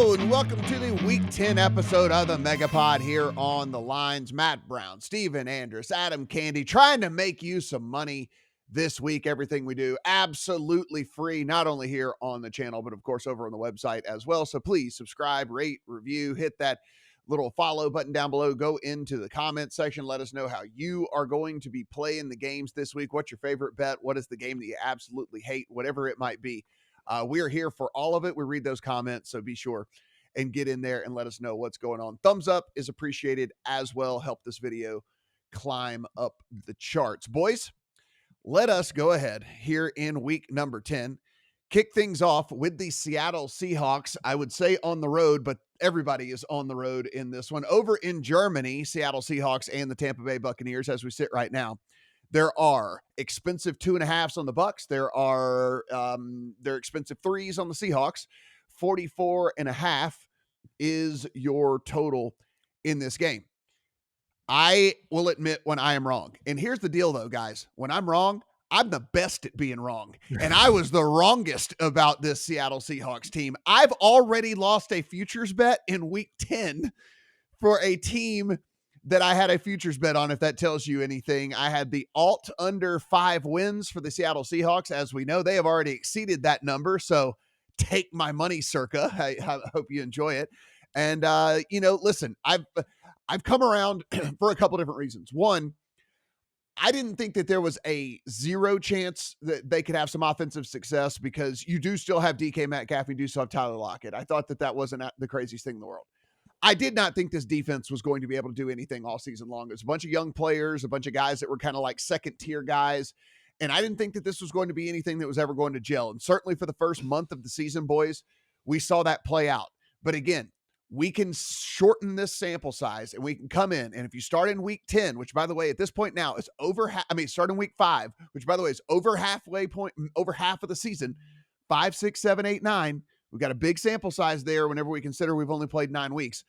Hello, and welcome to the Week 10 episode of the Megapod here on the lines. Matt Brown, Steven Andress, Adam Candee, trying to make you some money this week. Everything we do absolutely free, not only here on the channel, but of course over on the website as well. So please subscribe, rate, review, hit that little follow button down below. Go into the comment section. Let us know how you are going to be playing the games this week. What's your favorite bet? What is the game that you absolutely hate? Whatever it might be. We're here for all of it. We read those comments, so be sure and get in there and let us know what's going on. Thumbs up is appreciated as well. Help this video climb up the charts. Boys, let us go ahead here in week number 10. Kick things off with the Seattle Seahawks. I would say on the road, but everybody is on the road in this one. Over in Germany, Seattle Seahawks and the Tampa Bay Buccaneers as we sit right now. There are expensive 2.5s on the Bucs. There are expensive 3s on the Seahawks. 44.5 is your total in this game. I will admit when I am wrong. And here's the deal, though, guys. When I'm wrong, I'm the best at being wrong. And I was the wrongest about this Seattle Seahawks team. I've already lost a futures bet in week 10 for a team that I had a futures bet on, if that tells you anything. I had the alt under 5 wins for the Seattle Seahawks. As we know, they have already exceeded that number. So take my money, circa. I hope you enjoy it. And, listen, I've come around for a couple different reasons. One, I didn't think that there was a 0 chance that they could have some offensive success because you do still have DK Metcalf, you do still have Tyler Lockett. I thought that wasn't the craziest thing in the world. I did not think this defense was going to be able to do anything all season long. It's a bunch of young players, a bunch of guys that were kind of like second tier guys. And I didn't think that this was going to be anything that was ever going to gel. And certainly for the first month of the season, boys, we saw that play out. But again, we can shorten this sample size and we can come in. And if you start in week 10, which by the way, at this point now is start in week 5, which by the way is over half of the season, 5, 6, 7, 8, 9. We've got a big sample size there whenever we consider we've only played 9 weeks.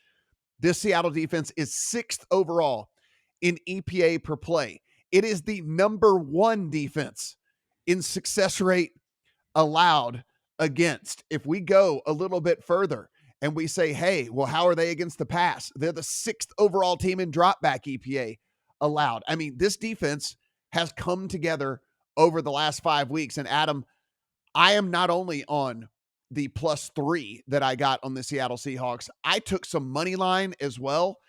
This Seattle defense is 6th overall in EPA per play. It is the number 1 defense in success rate allowed against. If we go a little bit further and we say, hey, well, how are they against the pass? They're the 6th overall team in dropback EPA allowed. I mean, this defense has come together over the last 5 weeks. And Adam, I am not only on the +3 that I got on the Seattle Seahawks, I took some money line as well.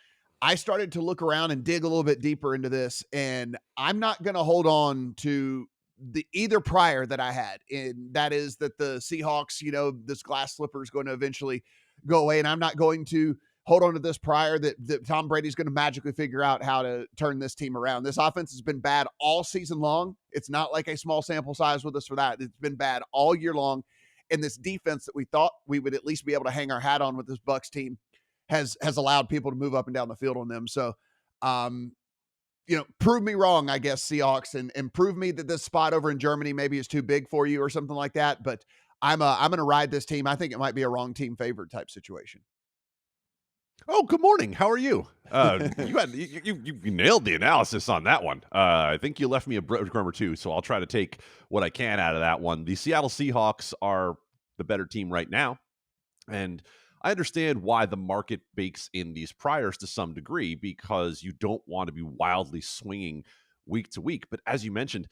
I started to look around and dig a little bit deeper into this, and I'm not going to hold on to the either prior that I had. And that is that the Seahawks, this glass slipper is going to eventually go away. And I'm not going to hold on to this prior that Tom Brady's going to magically figure out how to turn this team around. This offense has been bad all season long. It's not like a small sample size with us for that. It's been bad all year long. And this defense that we thought we would at least be able to hang our hat on with this Bucs team has allowed people to move up and down the field on them. So, prove me wrong, I guess, Seahawks, and prove me that this spot over in Germany maybe is too big for you or something like that. But I'm going to ride this team. I think it might be a wrong team favorite type situation. Oh, good morning. How are you? You nailed the analysis on that one. I think you left me a breadcrumb or two, so I'll try to take what I can out of that one. The Seattle Seahawks are the better team right now, and I understand why the market bakes in these priors to some degree because you don't want to be wildly swinging week to week. But as you mentioned,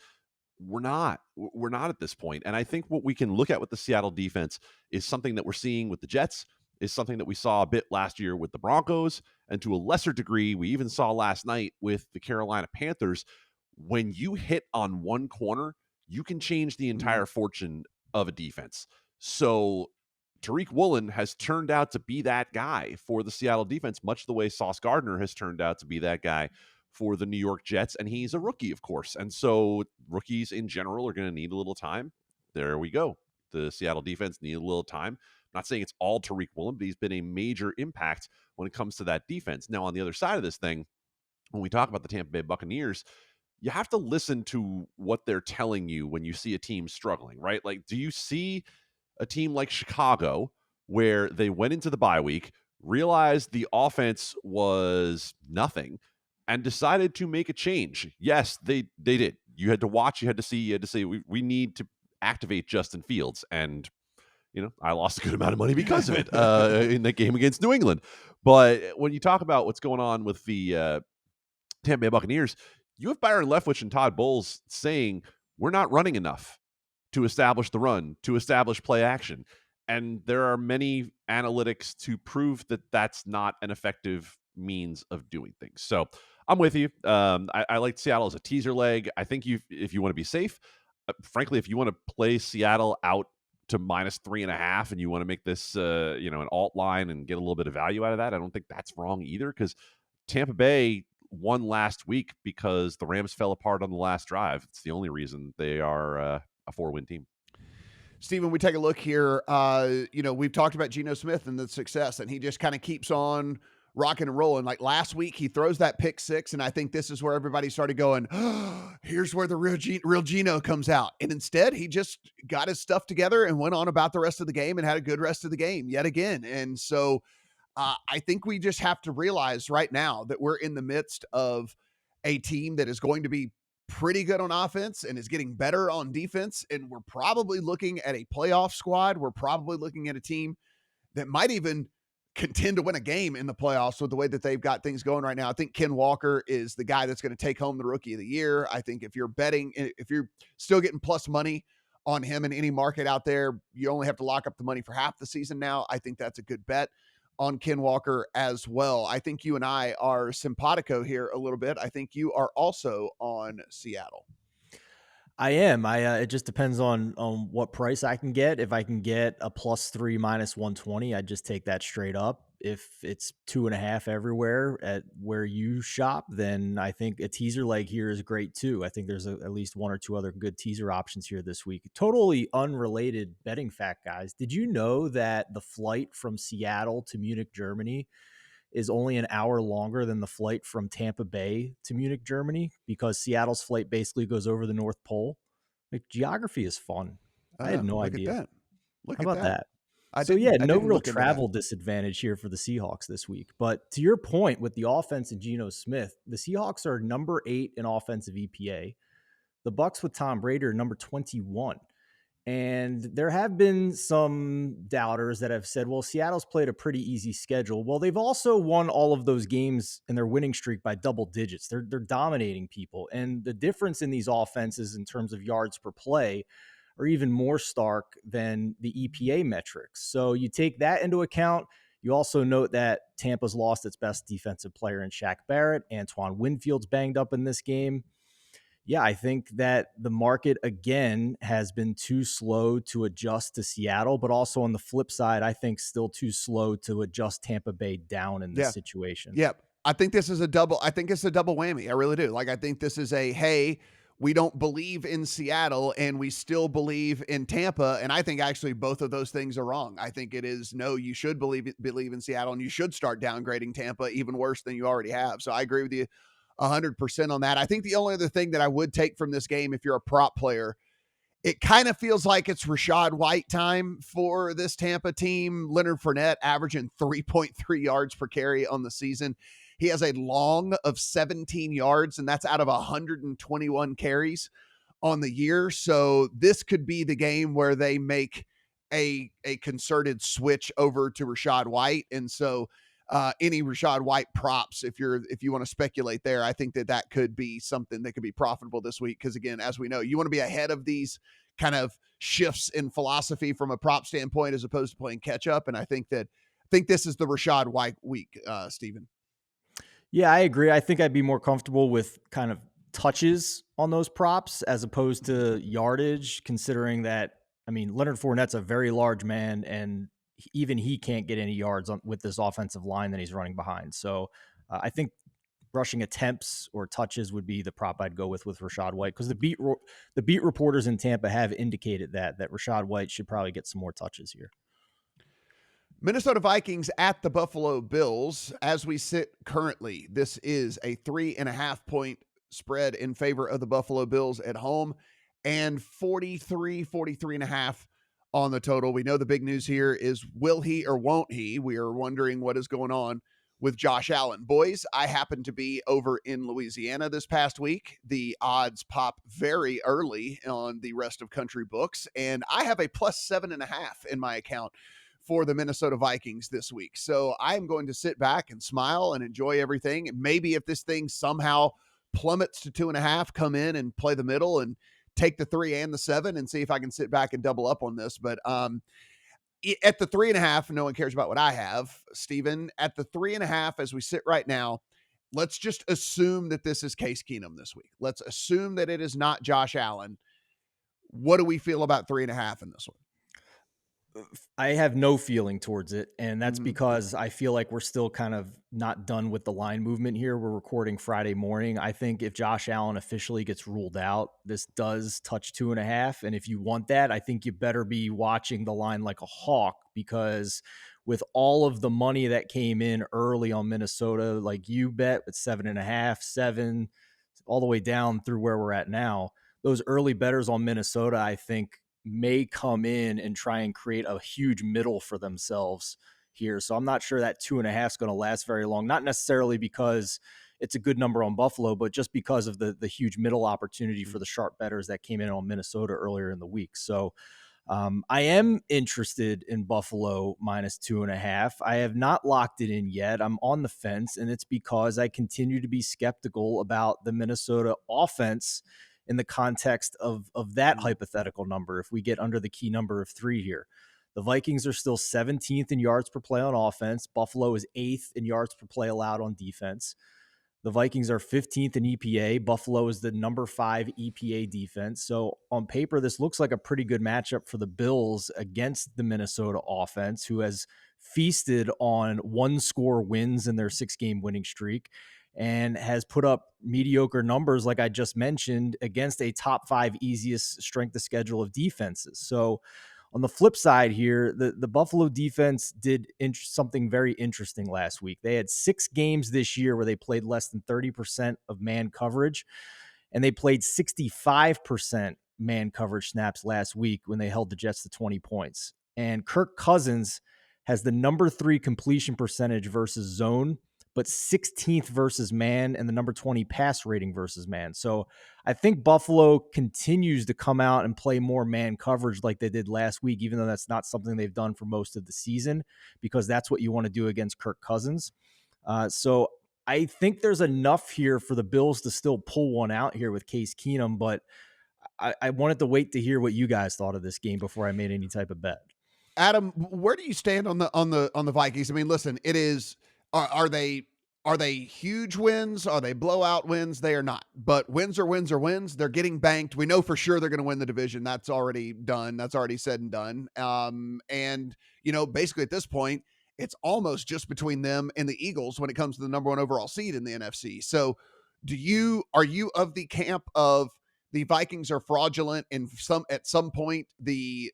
we're not at this point. And I think what we can look at with the Seattle defense is something that we're seeing with the Jets, is something that we saw a bit last year with the Broncos, and to a lesser degree, we even saw last night with the Carolina Panthers. When you hit on one corner, you can change the entire fortune of a defense. So Tariq Woolen has turned out to be that guy for the Seattle defense, much the way Sauce Gardner has turned out to be that guy for the New York Jets, and he's a rookie, of course. And so rookies in general are going to need a little time. There we go. The Seattle defense needed a little time. I'm not saying it's all Tariq Woolen, but he's been a major impact when it comes to that defense. Now, on the other side of this thing, when we talk about the Tampa Bay Buccaneers, you have to listen to what they're telling you when you see a team struggling, right? Like, do you see a team like Chicago where they went into the bye week, realized the offense was nothing, and decided to make a change? Yes, they did. You had to watch, you had to see, we need to activate Justin Fields. And I lost a good amount of money because of it in that game against New England. But when you talk about what's going on with the Tampa Bay Buccaneers, you have Byron Leftwich and Todd Bowles saying we're not running enough to establish the run, to establish play action. And there are many analytics to prove that that's not an effective means of doing things. So I'm with you. I like Seattle as a teaser leg. I think if you want to be safe, frankly, if you want to play Seattle out to -3.5 and you want to make this, an alt line and get a little bit of value out of that, I don't think that's wrong either, because Tampa Bay won last week because the Rams fell apart on the last drive. It's the only reason they are a 4-win team. Steven, we take a look here. We've talked about Geno Smith and the success, and he just kind of keeps on rocking and rolling. Like last week, he throws that pick 6, and I think this is where everybody started going, here's where the real Geno comes out. And instead, he just got his stuff together and went on about the rest of the game and had a good rest of the game yet again. And so I think we just have to realize right now that we're in the midst of a team that is going to be pretty good on offense and is getting better on defense. And we're probably looking at a playoff squad. We're probably looking at a team that might even contend to win a game in the playoffs with the way that they've got things going right now. I think Ken Walker is the guy that's going to take home the Rookie of the Year. I think if you're betting, if you're still getting plus money on him in any market out there, you only have to lock up the money for half the season now. I think that's a good bet on Ken Walker as well. I think you and I are simpatico here a little bit. I think you are also on Seattle. I am. It just depends on what price I can get. If I can get a +3 -120, I'd just take that straight up. If it's 2.5 everywhere at where you shop, then I think a teaser leg here is great too. I think there's at least 1 or 2 other good teaser options here this week. Totally unrelated betting fact, guys. Did you know that the flight from Seattle to Munich, Germany is only an hour longer than the flight from Tampa Bay to Munich, Germany, because Seattle's flight basically goes over the North Pole? Like, geography is fun. I had no idea. At that. Look How at about that? I No didn't real look into travel disadvantage here for the Seahawks this week. But to your point with the offense and Geno Smith, the Seahawks are number 8 in offensive EPA. The Bucs with Tom Brady are number 21. And there have been some doubters that have said, well, Seattle's played a pretty easy schedule. Well, they've also won all of those games in their winning streak by double digits. They're dominating people. And the difference in these offenses in terms of yards per play are even more stark than the EPA metrics. So you take that into account. You also note that Tampa's lost its best defensive player in Shaq Barrett. Antoine Winfield's banged up in this game. Yeah, I think that the market, again, has been too slow to adjust to Seattle, but also on the flip side, I think still too slow to adjust Tampa Bay down in this situation. Yep. I think this is a double. I think it's a double whammy. I really do. Like, I think this is hey, we don't believe in Seattle and we still believe in Tampa. And I think actually both of those things are wrong. I think it is, no, you should believe in Seattle and you should start downgrading Tampa even worse than you already have. So I agree with you 100% on that. I think the only other thing that I would take from this game, if you're a prop player, it kind of feels like it's Rachaad White time for this Tampa team. Leonard Fournette averaging 3.3 yards per carry on the season. He has a long of 17 yards, and that's out of 121 carries on the year. So this could be the game where they make a concerted switch over to Rachaad White. And so any Rachaad White props, if you want to speculate there, I think that could be something that could be profitable this week. Because again, as we know, you want to be ahead of these kind of shifts in philosophy from a prop standpoint, as opposed to playing catch up. And I think this is the Rachaad White week, Stephen. Yeah, I agree. I think I'd be more comfortable with kind of touches on those props as opposed to yardage, considering that, I mean, Leonard Fournette's a very large man, and even he can't get any yards with this offensive line that he's running behind. So I think rushing attempts or touches would be the prop I'd go with Rachaad White, because the beat reporters in Tampa have indicated that Rachaad White should probably get some more touches here. Minnesota Vikings at the Buffalo Bills. As we sit currently, this is a 3.5 point spread in favor of the Buffalo Bills at home, and 43.5 on the total. We know the big news here is, will he or won't he? We are wondering what is going on with Josh Allen. Boys, I happened to be over in Louisiana this past week. The odds pop very early on the rest of country books, and I have a plus 7.5 in my account for the Minnesota Vikings this week. So I'm going to sit back and smile and enjoy everything. And maybe if this thing somehow plummets to 2.5, come in and play the middle and take the 3 and the 7 and see if I can sit back and double up on this. But at the 3.5, no one cares about what I have, Steven. At the 3.5, as we sit right now, let's just assume that this is Case Keenum this week. Let's assume that it is not Josh Allen. What do we feel about 3.5 in this one? I have no feeling towards it, and that's because I feel like we're still kind of not done with the line movement here. We're recording Friday morning. I think if Josh Allen officially gets ruled out, this does touch 2.5, and if you want that, I think you better be watching the line like a hawk, because with all of the money that came in early on Minnesota, like you bet with 7.5, 7, all the way down through where we're at now, those early bettors on Minnesota, I think, may come in and try and create a huge middle for themselves here. So I'm not sure that 2.5 is going to last very long, not necessarily because it's a good number on Buffalo, but just because of the huge middle opportunity for the sharp bettors that came in on Minnesota earlier in the week. So I am interested in Buffalo minus 2.5. I have not locked it in yet. I'm on the fence, and it's because I continue to be skeptical about the Minnesota offense in the context of that hypothetical number, if we get under the key number of 3 here. The Vikings are still 17th in yards per play on offense. Buffalo is 8th in yards per play allowed on defense. The Vikings are 15th in EPA. Buffalo is the number 5 EPA defense. So on paper, this looks like a pretty good matchup for the Bills against the Minnesota offense, who has feasted on 1-score wins in their 6-game winning streak and has put up mediocre numbers, like I just mentioned, against a top 5 easiest strength of schedule of defenses. So on the flip side here, the Buffalo defense did something very interesting last week. They had 6 games this year where they played less than 30% of man coverage, and they played 65% man coverage snaps last week when they held the Jets to 20 points. And Kirk Cousins has the number 3 completion percentage versus zone, but 16th versus man, and the number 20 pass rating versus man. So I think Buffalo continues to come out and play more man coverage like they did last week, even though that's not something they've done for most of the season, because that's what you want to do against Kirk Cousins. So I think there's enough here for the Bills to still pull one out here with Case Keenum, but I wanted to wait to hear what you guys thought of this game before I made any type of bet. Adam, where do you stand on the Vikings? I mean, listen, it is. Are they huge wins? Are they blowout wins? They are not. But wins are wins are wins. They're getting banked. We know for sure they're going to win the division. That's already done. That's already said and done. And basically at this point, it's almost just between them and the Eagles when it comes to the number 1 overall seed in the NFC. So, are you of the camp of the Vikings are fraudulent, and at some point the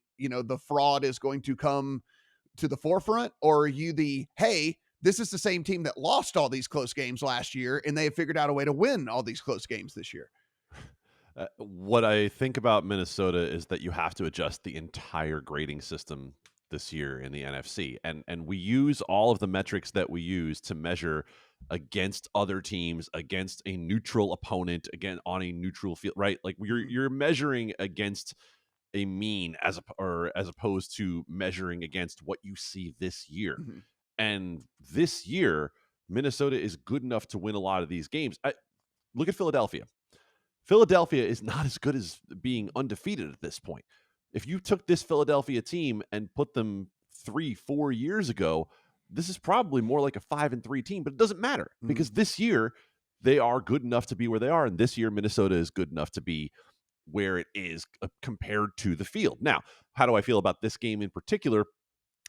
fraud is going to come to the forefront, or are you this is the same team that lost all these close games last year, and they have figured out a way to win all these close games this year? What I think about Minnesota is that you have to adjust the entire grading system this year in the NFC. And we use all of the metrics that we use to measure against other teams, against a neutral opponent, again, on a neutral field, right? Like you're measuring against a mean as opposed to measuring against what you see this year. Mm-hmm. And this year, Minnesota is good enough to win a lot of these games. Look at Philadelphia. Philadelphia is not as good as being undefeated at this point. If you took this Philadelphia team and put them 3-4 years ago, this is probably more like a 5-3 team, but it doesn't matter because this year they are good enough to be where they are. And this year, Minnesota is good enough to be where it is compared to the field. Now, how do I feel about this game in particular?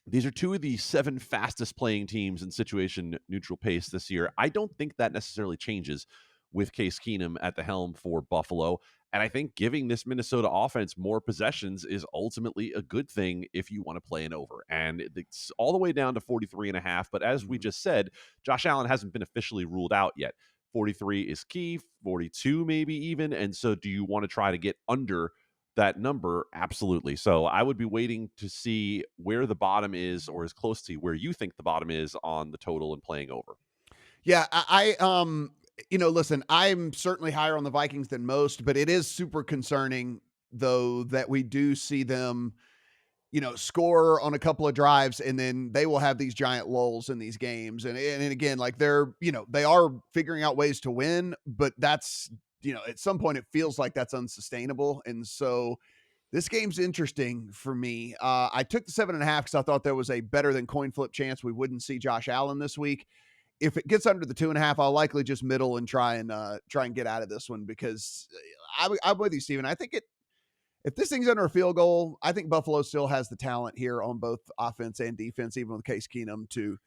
These are 2 of the 7 fastest playing teams in situation neutral pace this year. I don't think that necessarily changes with Case Keenum at the helm for Buffalo. And I think giving this Minnesota offense more possessions is ultimately a good thing if you want to play an over. And it's all the way down to 43.5. But as we just said, Josh Allen hasn't been officially ruled out yet. 43 is key, 42 maybe even. And so do you want to try to get under that number? Absolutely. So I would be waiting to see where the bottom is, or as close to where you think the bottom is on the total and playing over. Yeah, listen, I'm certainly higher on the Vikings than most, but it is super concerning though that we do see them, score on a couple of drives and then they will have these giant lulls in these games. And again, like they are figuring out ways to win, but that's, at some point it feels like that's unsustainable. And so this game's interesting for me. I took the 7.5 because I thought there was a better than coin flip chance we wouldn't see Josh Allen this week. If it gets under the 2.5, I'll likely just middle and try and get out of this one because I'm with you, Steven. I think if this thing's under a field goal, I think Buffalo still has the talent here on both offense and defense, even with Case Keenum to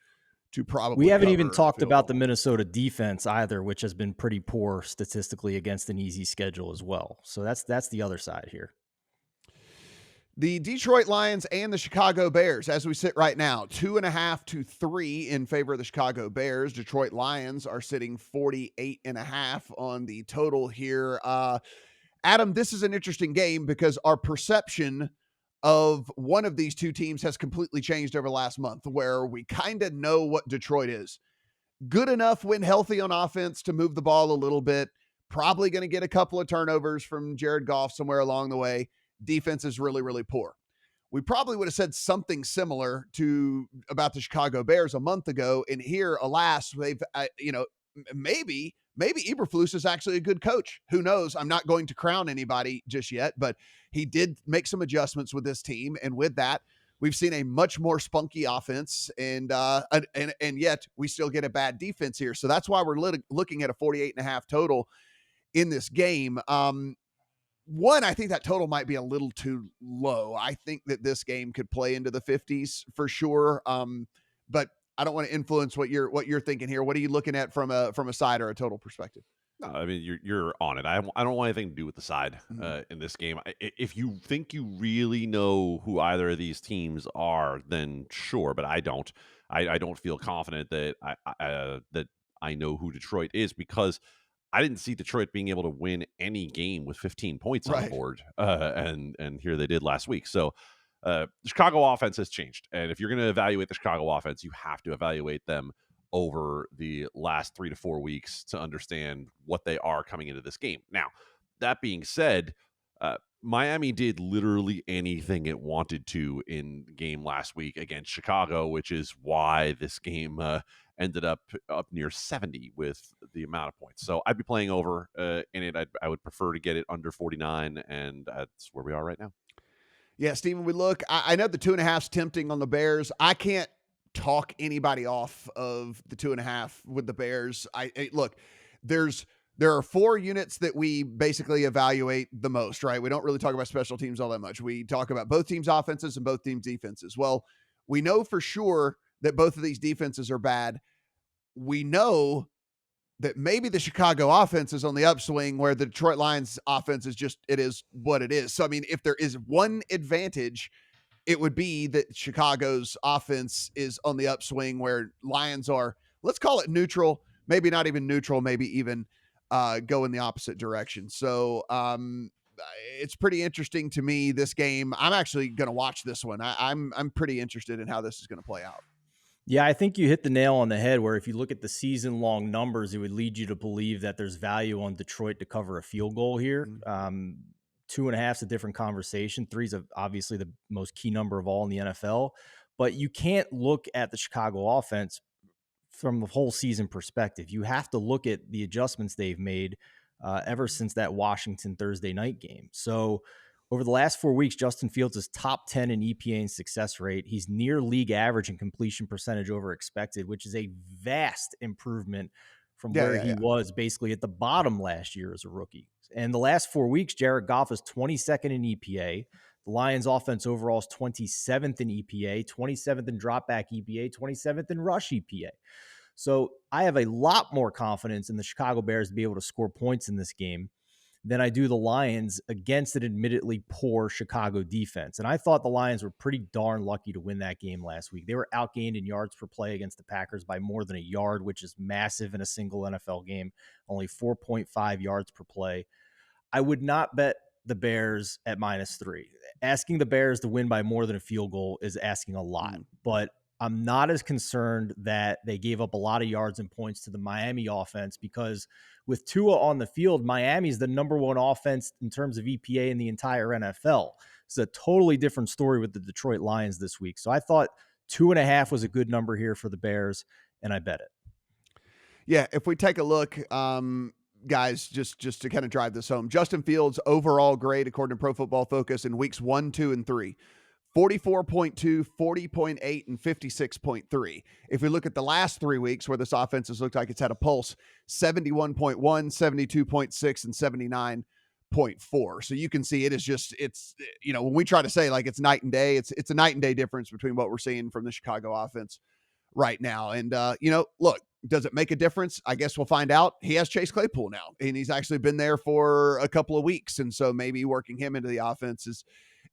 probably. We haven't even talked about the Minnesota defense either, which has been pretty poor statistically against an easy schedule as well. So that's the other side here. The Detroit Lions and the Chicago Bears, as we sit right now, 2.5 to 3 in favor of the Chicago Bears. Detroit Lions are sitting 48.5 on the total here. Adam, this is an interesting game because our perception of one of these two teams has completely changed over the last month, where we kind of know what Detroit is. Good enough when healthy on offense to move the ball a little bit. Probably going to get a couple of turnovers from Jared Goff somewhere along the way. Defense is really, really poor. We probably would have said something similar about the Chicago Bears a month ago. And here, alas, they've, maybe Eberflus is actually a good coach. Who knows? I'm not going to crown anybody just yet, but he did make some adjustments with this team. And with that, we've seen a much more spunky offense and yet we still get a bad defense here. So that's why we're looking at a 48.5 total in this game. One, I think that total might be a little too low. I think that this game could play into the 50s for sure. But I don't want to influence what you're thinking here. What are you looking at from a side or a total perspective? No, I mean, you're on it. I don't want anything to do with the side in this game. If you think you really know who either of these teams are, then sure, but I don't. I don't feel confident that I know who Detroit is because I didn't see Detroit being able to win any game with 15 points on the board, and here they did last week. So the Chicago offense has changed, and if you're going to evaluate the Chicago offense, you have to evaluate them over the last 3 to 4 weeks to understand what they are coming into this game. Now, that being said, Miami did literally anything it wanted to in the game last week against Chicago, which is why this game ended up near 70 with the amount of points. So I'd be playing over in it. I would prefer to get it under 49, and that's where we are right now. Yeah, Steven, I know the 2.5 is tempting on the Bears. I can't talk anybody off of the 2.5 with the Bears. Look, there are 4 units that we basically evaluate the most, right? We don't really talk about special teams all that much. We talk about both teams' offenses and both teams' defenses. Well, we know for sure that both of these defenses are bad. We know that maybe the Chicago offense is on the upswing where the Detroit Lions offense it is what it is. So, I mean, if there is one advantage, it would be that Chicago's offense is on the upswing where Lions are, let's call it neutral, maybe not even neutral, maybe even go in the opposite direction. So it's pretty interesting to me, this game. I'm actually going to watch this one. I'm pretty interested in how this is going to play out. Yeah, I think you hit the nail on the head where if you look at the season-long numbers, it would lead you to believe that there's value on Detroit to cover a field goal here. 2.5 is a different conversation. 3 is obviously the most key number of all in the NFL. But you can't look at the Chicago offense from the whole season perspective. You have to look at the adjustments they've made ever since that Washington Thursday night game. So over the last 4 weeks, Justin Fields is top 10 in EPA and success rate. He's near league average in completion percentage over expected, which is a vast improvement from where he was basically at the bottom last year as a rookie. And the last 4 weeks, Jared Goff is 22nd in EPA. The Lions offense overall is 27th in EPA, 27th in dropback EPA, 27th in rush EPA. So I have a lot more confidence in the Chicago Bears to be able to score points in this game than I do the Lions against an admittedly poor Chicago defense. And I thought the Lions were pretty darn lucky to win that game last week. They were outgained in yards per play against the Packers by more than a yard, which is massive in a single NFL game, only 4.5 yards per play. I would not bet the Bears at -3. Asking the Bears to win by more than a field goal is asking a lot, but I'm not as concerned that they gave up a lot of yards and points to the Miami offense, because with Tua on the field, Miami's the number one offense in terms of EPA in the entire NFL. It's a totally different story with the Detroit Lions this week. So I thought 2.5 was a good number here for the Bears, and I bet it. Yeah, if we take a look, guys, just to kind of drive this home, Justin Fields' overall grade, according to Pro Football Focus, in weeks 1, 2, and 3, 44.2, 40.8, and 56.3. If we look at the last 3 weeks where this offense has looked like it's had a pulse, 71.1, 72.6, and 79.4. So you can see it's, when we try to say like it's night and day, it's a night and day difference between what we're seeing from the Chicago offense right now. And, look, does it make a difference? I guess we'll find out. He has Chase Claypool now, and he's actually been there for a couple of weeks. And so maybe working him into the offense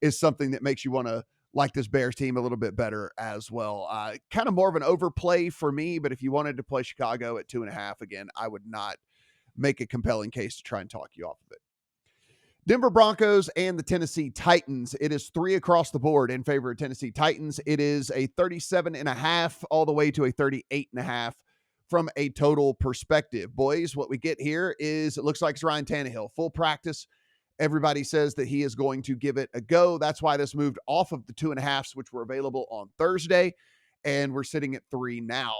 is something that makes you want to like this Bears team a little bit better as well. Kind of more of an overplay for me, but if you wanted to play Chicago at 2.5 again, I would not make a compelling case to try and talk you off of it. Denver Broncos and the Tennessee Titans. It is 3 across the board in favor of Tennessee Titans. It is a 37.5 all the way to a 38.5 from a total perspective. Boys, what we get here is it looks like it's Ryan Tannehill. Full practice. Everybody says that he is going to give it a go. That's why this moved off of the 2.5s, which were available on Thursday, and we're sitting at 3 now.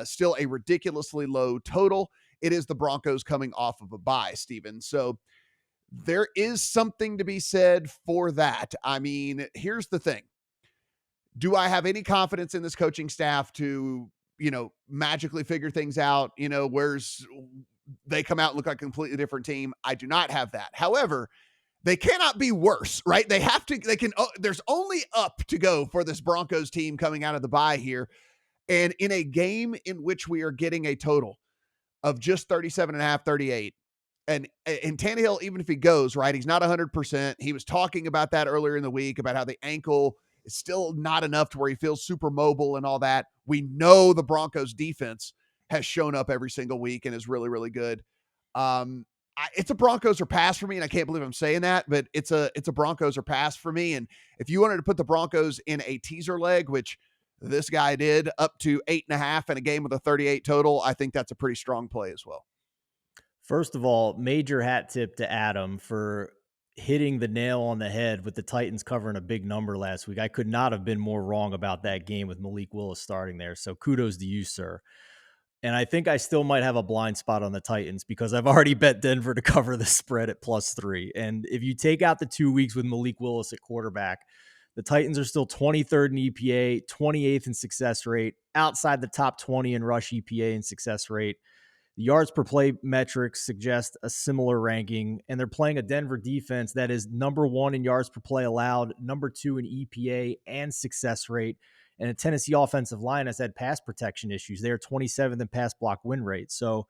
Still a ridiculously low total. It is the Broncos coming off of a bye, Steven. So there is something to be said for that. I mean, here's the thing. Do I have any confidence in this coaching staff to, magically figure things out? Where's they come out and look like a completely different team? I do not have that. However, they cannot be worse, right? There's only up to go for this Broncos team coming out of the bye here. And in a game in which we are getting a total of just 37.5, 38, and Tannehill, even if he goes, right, he's not 100%. He was talking about that earlier in the week, about how the ankle is still not enough to where he feels super mobile and all that. We know the Broncos defense has shown up every single week and is really, really good. It's a Broncos or pass for me, and I can't believe I'm saying that, but it's a Broncos or pass for me. And if you wanted to put the Broncos in a teaser leg, which this guy did, up to 8.5 in a game with a 38 total, I think that's a pretty strong play as well. First of all, major hat tip to Adam for hitting the nail on the head with the Titans covering a big number last week. I could not have been more wrong about that game with Malik Willis starting there. So kudos to you, sir. And I think I still might have a blind spot on the Titans because I've already bet Denver to cover the spread at +3. And if you take out the 2 weeks with Malik Willis at quarterback, the Titans are still 23rd in EPA, 28th in success rate, outside the top 20 in rush EPA and success rate. The yards per play metrics suggest a similar ranking, and they're playing a Denver defense that is number 1 in yards per play allowed, number 2 in EPA and success rate, and a Tennessee offensive line has had pass protection issues. They're 27th in pass block win rate. So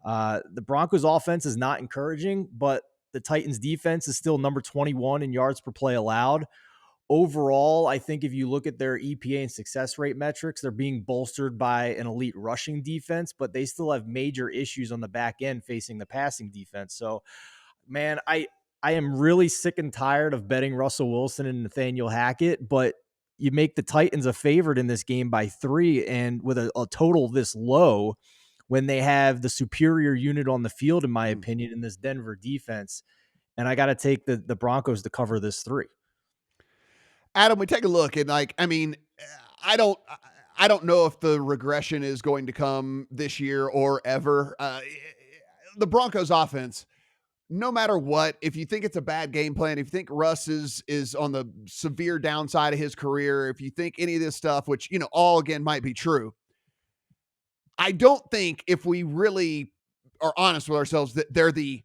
the Broncos offense is not encouraging, but the Titans defense is still number 21 in yards per play allowed. Overall, I think if you look at their EPA and success rate metrics, they're being bolstered by an elite rushing defense, but they still have major issues on the back end facing the passing defense. So, man, I am really sick and tired of betting Russell Wilson and Nathaniel Hackett, but you make the Titans a favorite in this game by 3, and with a total this low when they have the superior unit on the field, in my opinion, in this Denver defense. And I got to take the Broncos to cover this 3. Adam, we take a look and I don't know if the regression is going to come this year or ever. The Broncos offense, no matter what, if you think it's a bad game plan, if you think Russ is on the severe downside of his career, if you think any of this stuff, which, all again might be true, I don't think, if we really are honest with ourselves, that they're the,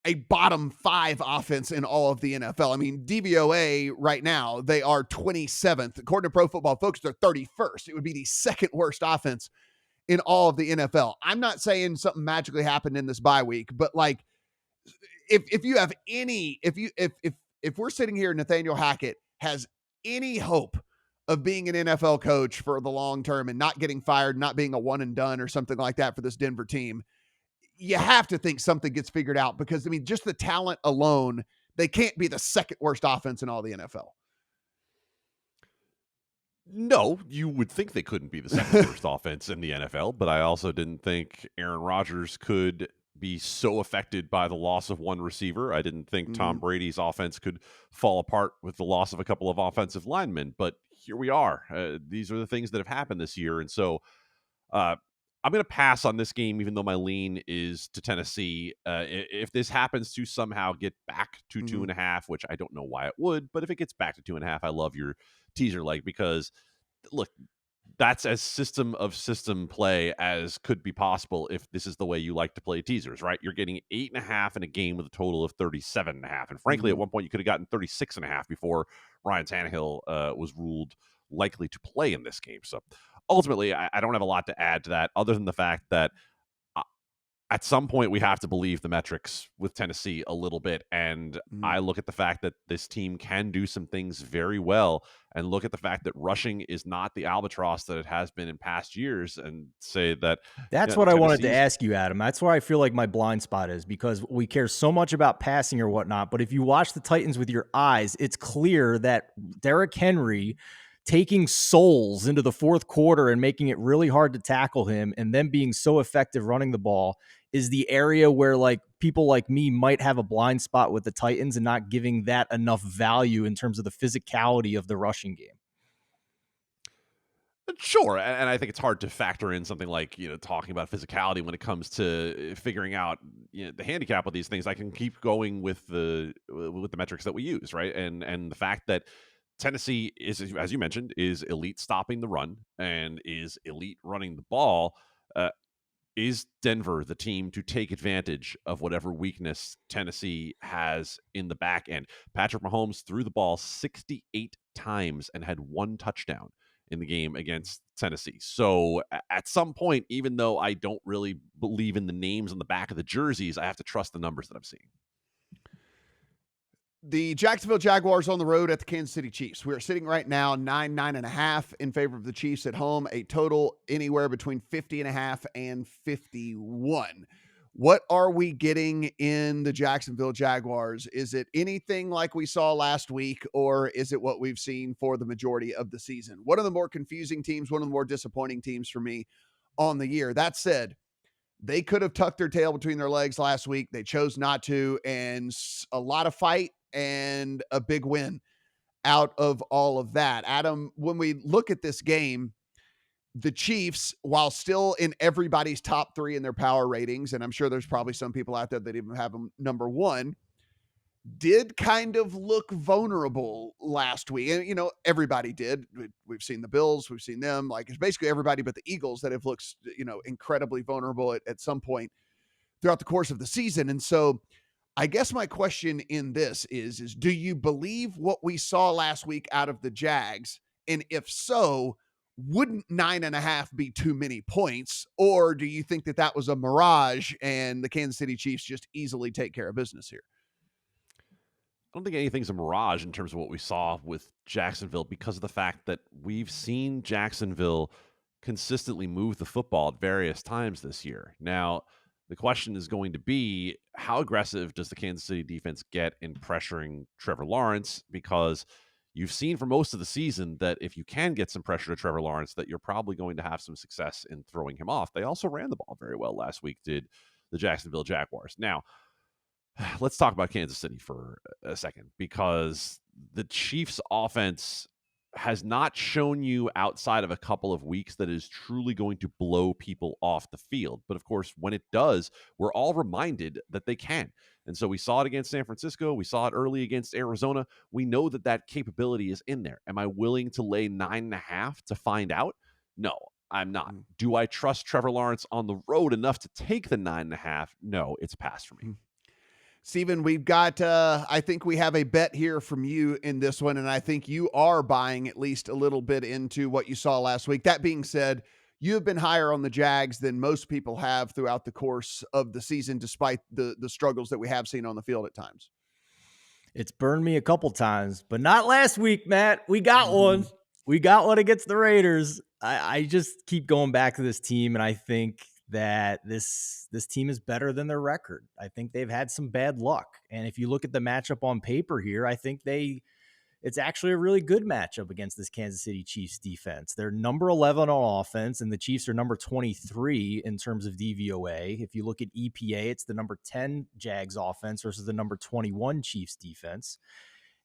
a bottom 5 offense in all of the NFL. I mean, DVOA right now, they are 27th. According to Pro Football Focus, they're 31st. It would be the second worst offense in all of the NFL. I'm not saying something magically happened in this bye week, but like, if you have any, if we're sitting here, Nathaniel Hackett has any hope of being an NFL coach for the long term and not getting fired, not being a one and done or something like that for this Denver team, you have to think something gets figured out because, I mean, just the talent alone, they can't be the second worst offense in all the NFL. No, you would think they couldn't be the second worst offense in the NFL, but I also didn't think Aaron Rodgers could be so affected by the loss of one receiver. I didn't think Tom Brady's offense could fall apart with the loss of a couple of offensive linemen, but here we are. These are the things that have happened this year, and so uh, I'm going to pass on this game, even though my lean is to Tennessee. If this happens to somehow get back to 2.5, which I don't know why it would, but if it gets back to 2.5, I love your teaser leg because, look, that's as system of system play as could be possible if this is the way you like to play teasers, right? You're getting 8.5 in a game with a total of 37.5. And frankly, at one point you could have gotten 36.5 before Ryan Tannehill was ruled likely to play in this game. So ultimately, I don't have a lot to add to that other than the fact that at some point we have to believe the metrics with Tennessee a little bit. And I look at the fact that this team can do some things very well and look at the fact that rushing is not the albatross that it has been in past years and say that that's what I wanted to ask you, Adam. That's where I feel like my blind spot is because we care so much about passing or whatnot. But if you watch the Titans with your eyes, it's clear that Derrick Henry taking souls into the fourth quarter and making it really hard to tackle him and then being so effective running the ball is the area where like people like me might have a blind spot with the Titans and not giving that enough value in terms of the physicality of the rushing game. Sure, and I think it's hard to factor in something like, talking about physicality when it comes to figuring out the handicap of these things. I can keep going with the metrics that we use, right? And the fact that Tennessee is, as you mentioned, is elite stopping the run and is elite running the ball. Is Denver the team to take advantage of whatever weakness Tennessee has in the back end? Patrick Mahomes threw the ball 68 times and had one touchdown in the game against Tennessee. So at some point, even though I don't really believe in the names on the back of the jerseys, I have to trust the numbers that I'm seeing. The Jacksonville Jaguars on the road at the Kansas City Chiefs. We are sitting right now 9.5 in favor of the Chiefs at home, a total anywhere between 50.5 and 51. What are we getting in the Jacksonville Jaguars? Is it anything like we saw last week, or is it what we've seen for the majority of the season? One of the more confusing teams, one of the more disappointing teams for me on the year. That said, they could have tucked their tail between their legs last week. They chose not to, and a lot of fight and a big win out of all of that. Adam, when we look at this game, the Chiefs, while still in everybody's top 3 in their power ratings, and I'm sure there's probably some people out there that even have them number 1, did kind of look vulnerable last week. And, everybody did. We've seen the Bills. We've seen them. Like, it's basically everybody but the Eagles that have looked, incredibly vulnerable at some point throughout the course of the season. And so I guess my question in this is do you believe what we saw last week out of the Jags? And if so, wouldn't 9.5 be too many points? Or do you think that was a mirage and the Kansas City Chiefs just easily take care of business here? I don't think anything's a mirage in terms of what we saw with Jacksonville because of the fact that we've seen Jacksonville consistently move the football at various times this year. Now, the question is going to be, how aggressive does the Kansas City defense get in pressuring Trevor Lawrence? Because you've seen for most of the season that if you can get some pressure to Trevor Lawrence, that you're probably going to have some success in throwing him off. They also ran the ball very well last week, did the Jacksonville Jaguars. Now, let's talk about Kansas City for a second, because the Chiefs offense has not shown you outside of a couple of weeks that is truly going to blow people off the field. But of course, when it does, we're all reminded that they can. And so we saw it against San Francisco. We saw it early against Arizona. We know that capability is in there. Am I willing to lay 9.5 to find out? No, I'm not. Do I trust Trevor Lawrence on the road enough to take the 9.5? No, it's a pass for me. Steven, we've got, I think we have a bet here from you in this one, and I think you are buying at least a little bit into what you saw last week. That being said, you have been higher on the Jags than most people have throughout the course of the season, despite the struggles that we have seen on the field at times. It's burned me a couple times, but not last week, Matt. We got one. We got one against the Raiders. I just keep going back to this team, and I think that this team is better than their record. I think they've had some bad luck. And if you look at the matchup on paper here, I think they it's actually a really good matchup against this Kansas City Chiefs defense. They're number 11 on offense, and the Chiefs are number 23 in terms of DVOA. If you look at EPA, it's the number 10 Jags offense versus the number 21 Chiefs defense.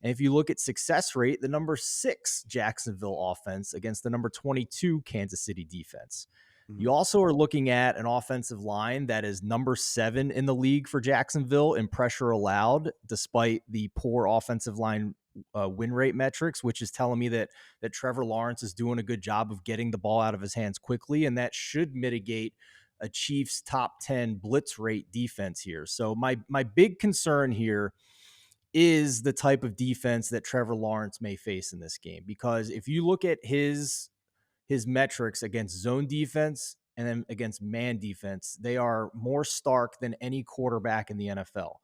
And if you look at success rate, the number 6 Jacksonville offense against the number 22 Kansas City defense. You also are looking at an offensive line that is number 7 in the league for Jacksonville in pressure allowed, despite the poor offensive line win rate metrics, which is telling me that Trevor Lawrence is doing a good job of getting the ball out of his hands quickly, and that should mitigate a Chiefs top 10 blitz rate defense here. So my big concern here is the type of defense that Trevor Lawrence may face in this game, because if you look at his metrics against zone defense and then against man defense, they are more stark than any quarterback in the NFL.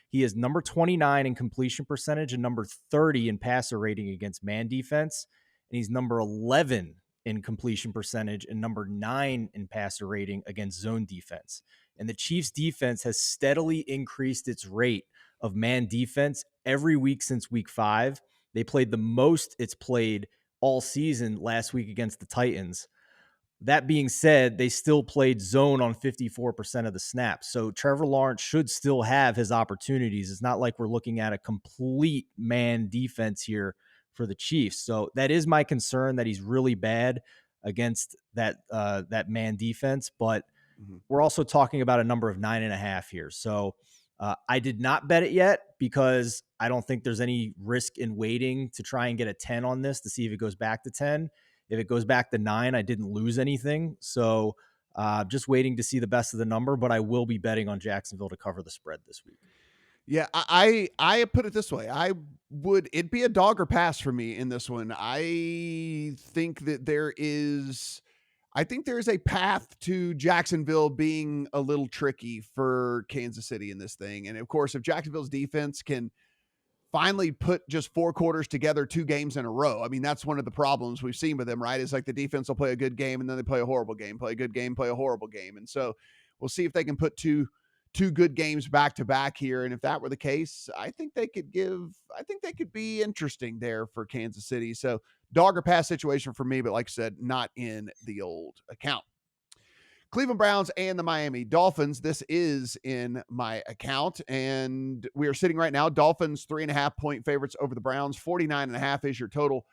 He is number 29 in completion percentage and number 30 in passer rating against man defense. And he's number 11 in completion percentage and number 9 in passer rating against zone defense. And the Chiefs defense has steadily increased its rate of man defense every week since week 5. They played the most it's played all season last week against the Titans. That being said, they still played zone on 54% of the snaps. So Trevor Lawrence should still have his opportunities. It's not like we're looking at a complete man defense here for the Chiefs. So that is my concern, that he's really bad against that man defense. But we're also talking about a number of 9.5 here. So I did not bet it yet because I don't think there's any risk in waiting to try and get a 10 on this to see if it goes back to 10. If it goes back to 9, I didn't lose anything. So just waiting to see the best of the number, but I will be betting on Jacksonville to cover the spread this week. Yeah, I put it this way. It'd be a dog or pass for me in this one. I think there is a path to Jacksonville being a little tricky for Kansas City in this thing. And of course, if Jacksonville's defense can finally put just 4 quarters together 2 games in a row, I mean, that's one of the problems we've seen with them, right? Is like the defense will play a good game and then they play a horrible game, play a good game, play a horrible game. And so we'll see if they can put two good games back to back here. And if that were the case, I think they could be interesting there for Kansas City. So dog or pass situation for me, but like I said, not in the old account. Cleveland Browns and the Miami Dolphins. This is in my account, and we are sitting right now. Dolphins 3.5 point favorites over the Browns. 49.5 is your total.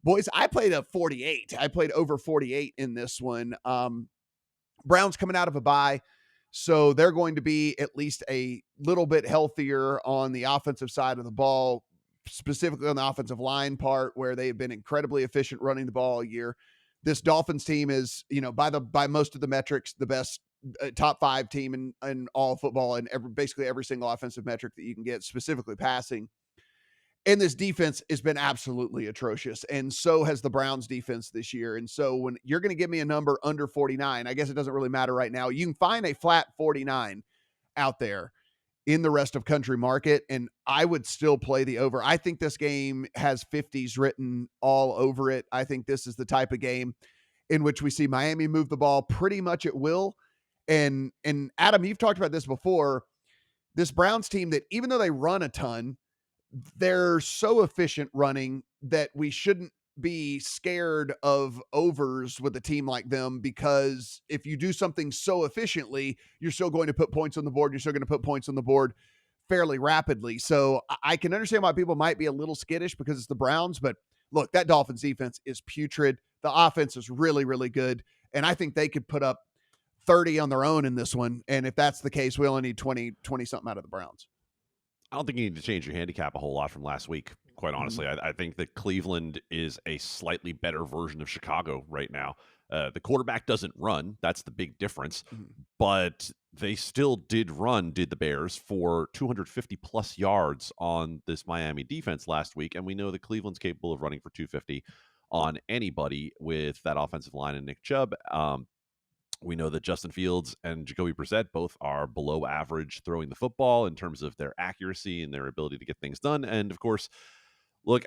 Boys, I played a 48. I played over 48 in this one. Browns coming out of a bye, so they're going to be at least a little bit healthier on the offensive side of the ball, specifically on the offensive line part, where they've been incredibly efficient running the ball all year. This Dolphins team is, by most of the metrics, the best top 5 team in all football, and basically every single offensive metric that you can get, specifically passing. And this defense has been absolutely atrocious. And so has the Browns defense this year. And so when you're going to give me a number under 49, I guess it doesn't really matter right now. You can find a flat 49 out there in the rest of country market, and I would still play the over. I think this game has 50s written all over it. I think this is the type of game in which we see Miami move the ball pretty much at will. And Adam, you've talked about this before. This Browns team, that even though they run a ton, they're so efficient running that we shouldn't be scared of overs with a team like them, because if you do something so efficiently, you're still going to put points on the board. You're still going to put points on the board fairly rapidly. So I can understand why people might be a little skittish because it's the Browns, but look, that Dolphins defense is putrid. The offense is really, really good. And I think they could put up 30 on their own in this one. And if that's the case, we only need 20 something out of the Browns. I don't think you need to change your handicap a whole lot from last week, quite honestly. I think that Cleveland is a slightly better version of Chicago right now. The quarterback doesn't run. That's the big difference. But they still did the Bears, for 250-plus yards on this Miami defense last week. And we know that Cleveland's capable of running for 250 on anybody with that offensive line and Nick Chubb. We know that Justin Fields and Jacoby Brissett both are below average throwing the football in terms of their accuracy and their ability to get things done. And of course, look,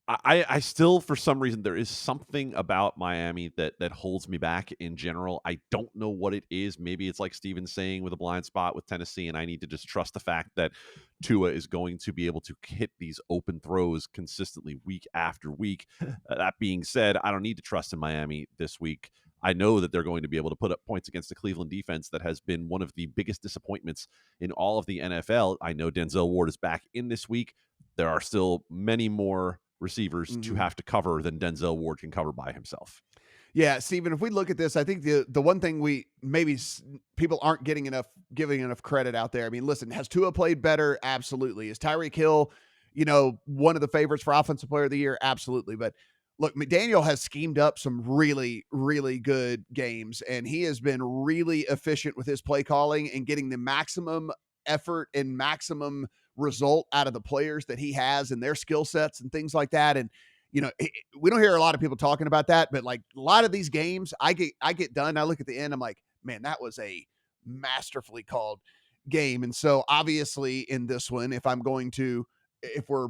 I still, for some reason, there is something about Miami that holds me back in general. I don't know what it is. Maybe it's like Steven's saying with a blind spot with Tennessee, and I need to just trust the fact that Tua is going to be able to hit these open throws consistently week after week. That being said, I don't need to trust in Miami this week. I know that they're going to be able to put up points against the Cleveland defense that has been one of the biggest disappointments in all of the NFL. I know Denzel Ward is back in this week. There are still many more receivers to have to cover than Denzel Ward can cover by himself. Yeah, Steven, if we look at this, I think the one thing people aren't giving enough credit out there. I mean, listen, has Tua played better? Absolutely. Is Tyreek Hill, one of the favorites for Offensive Player of the Year? Absolutely. But look, McDaniel has schemed up some really, really good games, and he has been really efficient with his play calling and getting the maximum effort and maximum result out of the players that he has and their skill sets and things like that. And, we don't hear a lot of people talking about that, but like a lot of these games I get done. I look at the end, I'm like, man, that was a masterfully called game. And so obviously in this one, if we're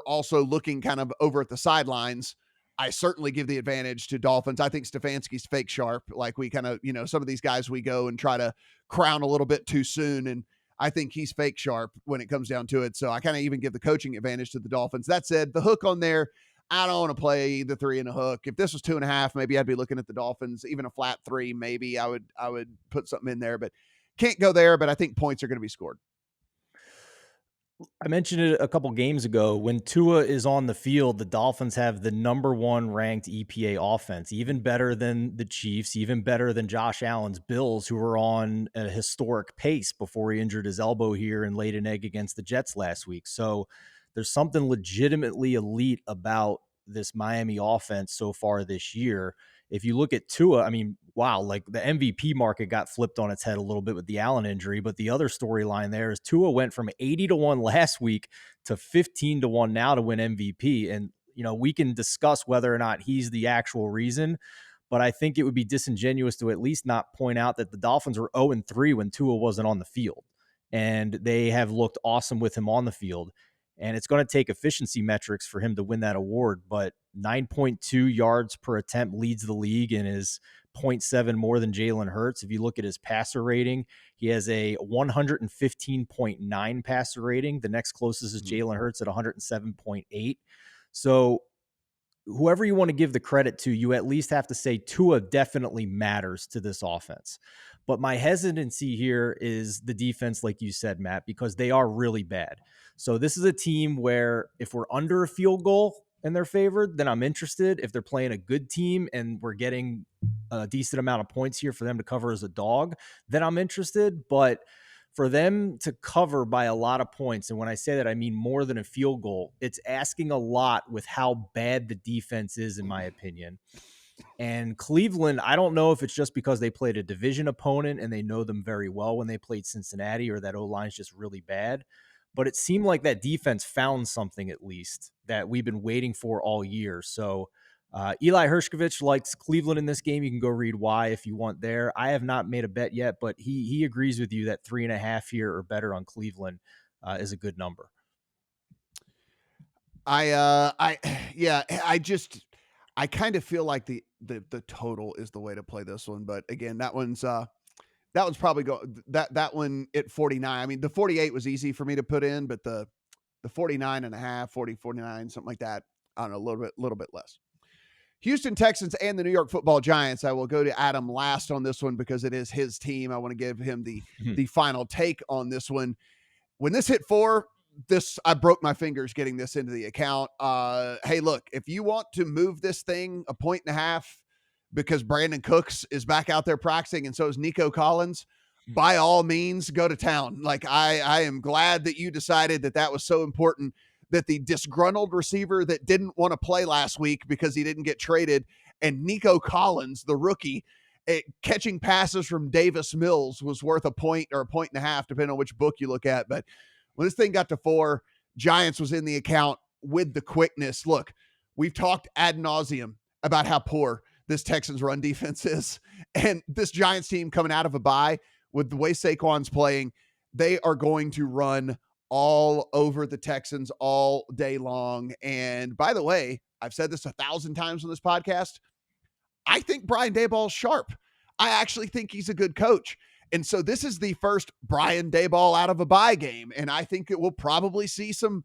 also looking kind of over at the sidelines, I certainly give the advantage to Dolphins. I think Stefanski's fake sharp. Like we kind of, some of these guys we go and try to crown a little bit too soon. And I think he's fake sharp when it comes down to it. So I kind of even give the coaching advantage to the Dolphins. That said, the hook on there, I don't want to play the 3 and a hook. If this was 2.5, maybe I'd be looking at the Dolphins. Even a flat 3, maybe I would put something in there, but can't go there. But I think points are going to be scored. I mentioned it a couple games ago. When Tua is on the field, the Dolphins have the number 1 ranked EPA offense, even better than the Chiefs, even better than Josh Allen's Bills, who were on a historic pace before he injured his elbow here and laid an egg against the Jets last week. So there's something legitimately elite about this Miami offense so far this year. If you look at Tua, I mean, wow, like the MVP market got flipped on its head a little bit with the Allen injury. But the other storyline there is Tua went from 80-1 last week to 15-1 now to win MVP. And, we can discuss whether or not he's the actual reason, but I think it would be disingenuous to at least not point out that the Dolphins were 0-3 when Tua wasn't on the field. And they have looked awesome with him on the field. And it's going to take efficiency metrics for him to win that award. But 9.2 yards per attempt leads the league and is 0.7 more than Jalen Hurts. If you look at his passer rating, he has a 115.9 passer rating. The next closest is Jalen Hurts at 107.8. So whoever you want to give the credit to, you at least have to say Tua definitely matters to this offense. But my hesitancy here is the defense, like you said, Matt, because they are really bad. So this is a team where if we're under a field goal and they're favored, then I'm interested. If they're playing a good team and we're getting a decent amount of points here for them to cover as a dog, then I'm interested. But for them to cover by a lot of points, and when I say that, I mean more than a field goal, it's asking a lot with how bad the defense is, in my opinion. And Cleveland, I don't know if it's just because they played a division opponent and they know them very well when they played Cincinnati, or that O-line is just really bad. But it seemed like that defense found something, at least, that we've been waiting for all year. So Eli Hershkovich likes Cleveland in this game. You can go read why if you want there. I have not made a bet yet, but he agrees with you that 3.5 here or better on Cleveland is a good number. I kind of feel like the total is the way to play this one. But again, that one's probably that one at 49. I mean, the 48 was easy for me to put in, but the 49.5, 40, 49, something like that. I don't know, a little bit less. Houston Texans and the New York Football Giants. I will go to Adam last on this one because it is his team. I want to give him the final take on this one. When this hit 4, I broke my fingers getting this into the account. Hey, look, if you want to move this thing 1.5 points because Brandon Cooks is back out there practicing and so is Nico Collins, by all means, go to town. Like I am glad that you decided that was so important, that the disgruntled receiver that didn't want to play last week because he didn't get traded, and Nico Collins, the rookie, catching passes from Davis Mills was worth 1 point or 1.5 points, depending on which book you look at. But when this thing got to 4, Giants was in the account with the quickness. Look, we've talked ad nauseum about how poor this Texans run defense is. And this Giants team coming out of a bye with the way Saquon's playing, they are going to run all over the Texans all day long. And by the way, I've said this 1,000 times on this podcast. I think Brian Daboll's sharp. I actually think he's a good coach. And so this is the first Brian Daboll out of a bye game. And I think it will probably see some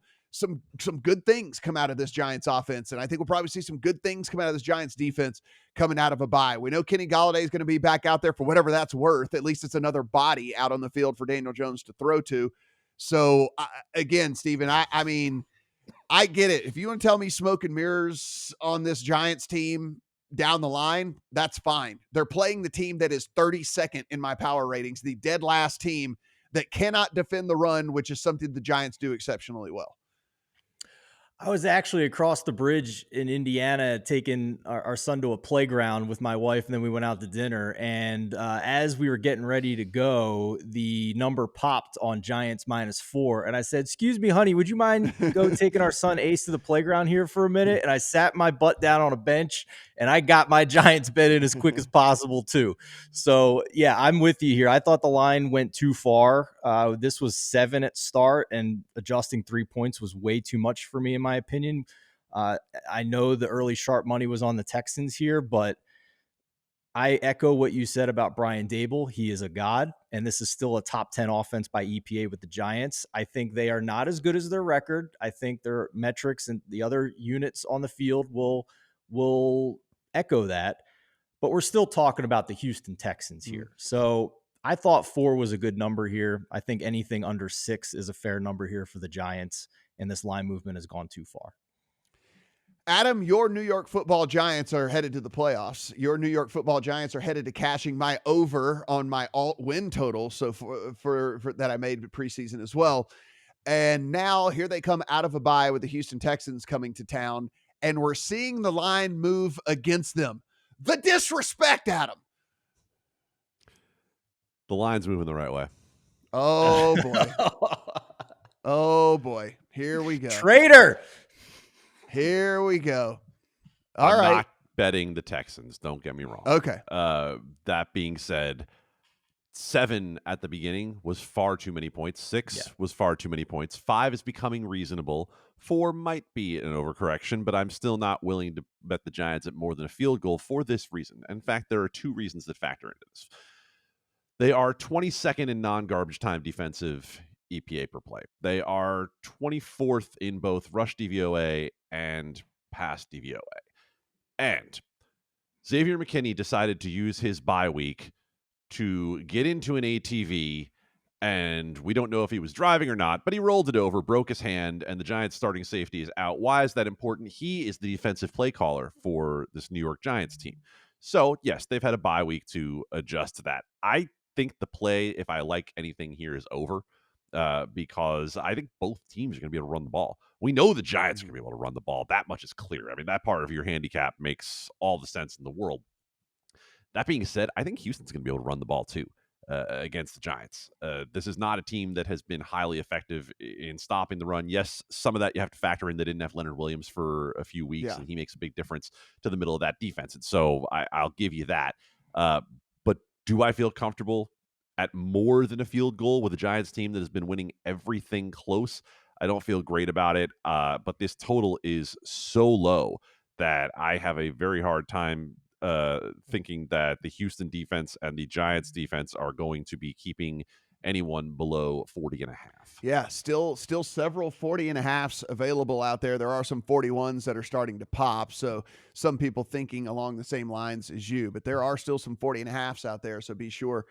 good things come out of this Giants offense. And I think we'll probably see some good things come out of this Giants defense coming out of a bye. We know Kenny Golladay is going to be back out there for whatever that's worth. At least it's another body out on the field for Daniel Jones to throw to. So again, Steven, I mean, I get it. If you want to tell me smoke and mirrors on this Giants team down the line, that's fine. They're playing the team that is 32nd in my power ratings, the dead last team that cannot defend the run, which is something the Giants do exceptionally well. I was actually across the bridge in Indiana taking our son to a playground with my wife, and then we went out to dinner. And as we were getting ready to go, the number popped on Giants -4. And I said, "Excuse me, honey, would you mind taking our son Ace to the playground here for a minute?" And I sat my butt down on a bench, and I got my Giants bet in as quick as possible too. So yeah, I'm with you here. I thought the line went too far. This was 7 at start, and adjusting 3 points was way too much for me, in my opinion. I know the early sharp money was on the Texans here, but I echo what you said about Brian Daboll. He is a god, and this is still a top 10 offense by EPA with the Giants. I think they are not as good as their record. I think their metrics and the other units on the field will echo that, but we're still talking about the Houston Texans here. So I thought 4 was a good number here. I think anything under 6 is a fair number here for the Giants, and this line movement has gone too far. Adam, your New York Football Giants are headed to the playoffs. Your New York Football Giants are headed to cashing my over on my alt win total. So for that I made preseason as well. And now here they come out of a bye with the Houston Texans coming to town, and we're seeing the line move against them. The disrespect, Adam. The line's moving the right way. Oh boy. Oh boy. Here we go. Traitor. Here we go. I'm not betting the Texans. Don't get me wrong. Okay. That being said, 7 at the beginning was far too many points. 6 was far too many points. 5 is becoming reasonable. 4 might be an overcorrection, but I'm still not willing to bet the Giants at more than a field goal for this reason. In fact, there are 2 reasons that factor into this. They are 22nd in non-garbage time defensive EPA per play. They are 24th in both rush DVOA and pass DVOA. And Xavier McKinney decided to use his bye week to get into an ATV, and we don't know if he was driving or not, but he rolled it over, broke his hand, and the Giants starting safety is out. Why is that important? He is the defensive play caller for this New York Giants team. So, yes, they've had a bye week to adjust to that. I think the play, if I like anything here, is over. Because I think both teams are going to be able to run the ball. We know the Giants are going to be able to run the ball. That much is clear. I mean, that part of your handicap makes all the sense in the world. That being said, I think Houston's going to be able to run the ball too against the Giants. This is not a team that has been highly effective in stopping the run. Yes, some of that you have to factor in. They didn't have Leonard Williams for a few weeks, and he makes a big difference to the middle of that defense. And so I'll give you that. But do I feel comfortable at more than a field goal with a Giants team that has been winning everything close? I don't feel great about it, but this total is so low that I have a very hard time thinking that the Houston defense and the Giants defense are going to be keeping anyone below 40.5. Yeah, still several 40.5s available out there. There are some 41s that are starting to pop, so some people thinking along the same lines as you, but there are still some 40.5s out there, so be sure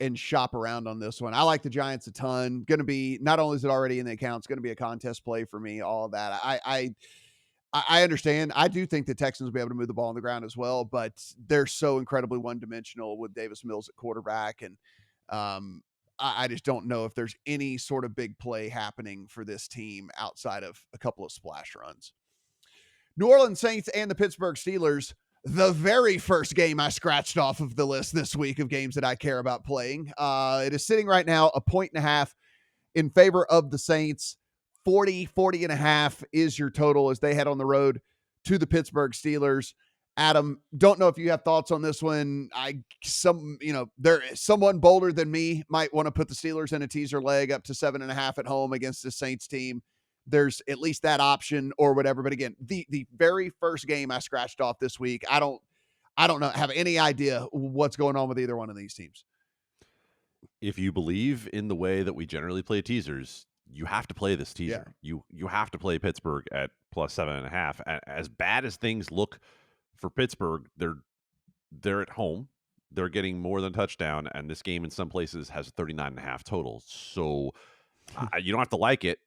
and shop around on this one. I like the Giants a ton. Going to be, not only is it already in the account, it's going to be a contest play for me, all of that. I understand. I do think the Texans will be able to move the ball on the ground as well, but they're so incredibly one-dimensional with Davis Mills at quarterback. And I just don't know if there's any sort of big play happening for this team outside of a couple of splash runs. New Orleans Saints and the Pittsburgh Steelers, the very first game I scratched off of the list this week of games that I care about playing. It is sitting right now 1.5 in favor of the Saints. 40.5 is your total as they head on the road to the Pittsburgh Steelers. Adam, don't know if you have thoughts on this one. There someone bolder than me might want to put the Steelers in a teaser leg up to 7.5 at home against the Saints team. There's at least that option or whatever. But again, the very first game I scratched off this week, I don't have any idea what's going on with either one of these teams. If you believe in the way that we generally play teasers, you have to play this teaser. Yeah. You have to play Pittsburgh at plus 7.5. As bad as things look for Pittsburgh, they're at home. They're getting more than a touchdown, and this game in some places has 39.5 total. So you don't have to like it,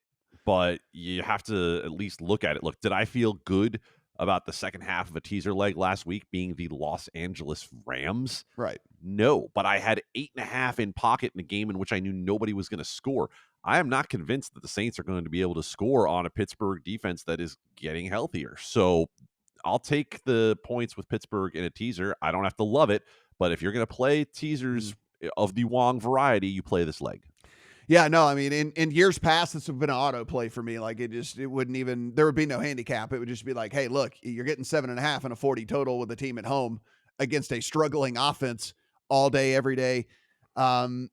but you have to at least look at it. Look, did I feel good about the second half of a teaser leg last week being the Los Angeles Rams? Right. No, but I had 8.5 in pocket in a game in which I knew nobody was going to score. I am not convinced that the Saints are going to be able to score on a Pittsburgh defense that is getting healthier. So I'll take the points with Pittsburgh in a teaser. I don't have to love it, but if you're going to play teasers of the Wong variety, you play this leg. Yeah, no, I mean, in years past, this would have been an auto play for me. Like it wouldn't even, there would be no handicap. It would just be like, hey, look, you're getting 7.5 and a 40 total with the team at home against a struggling offense all day, every day. And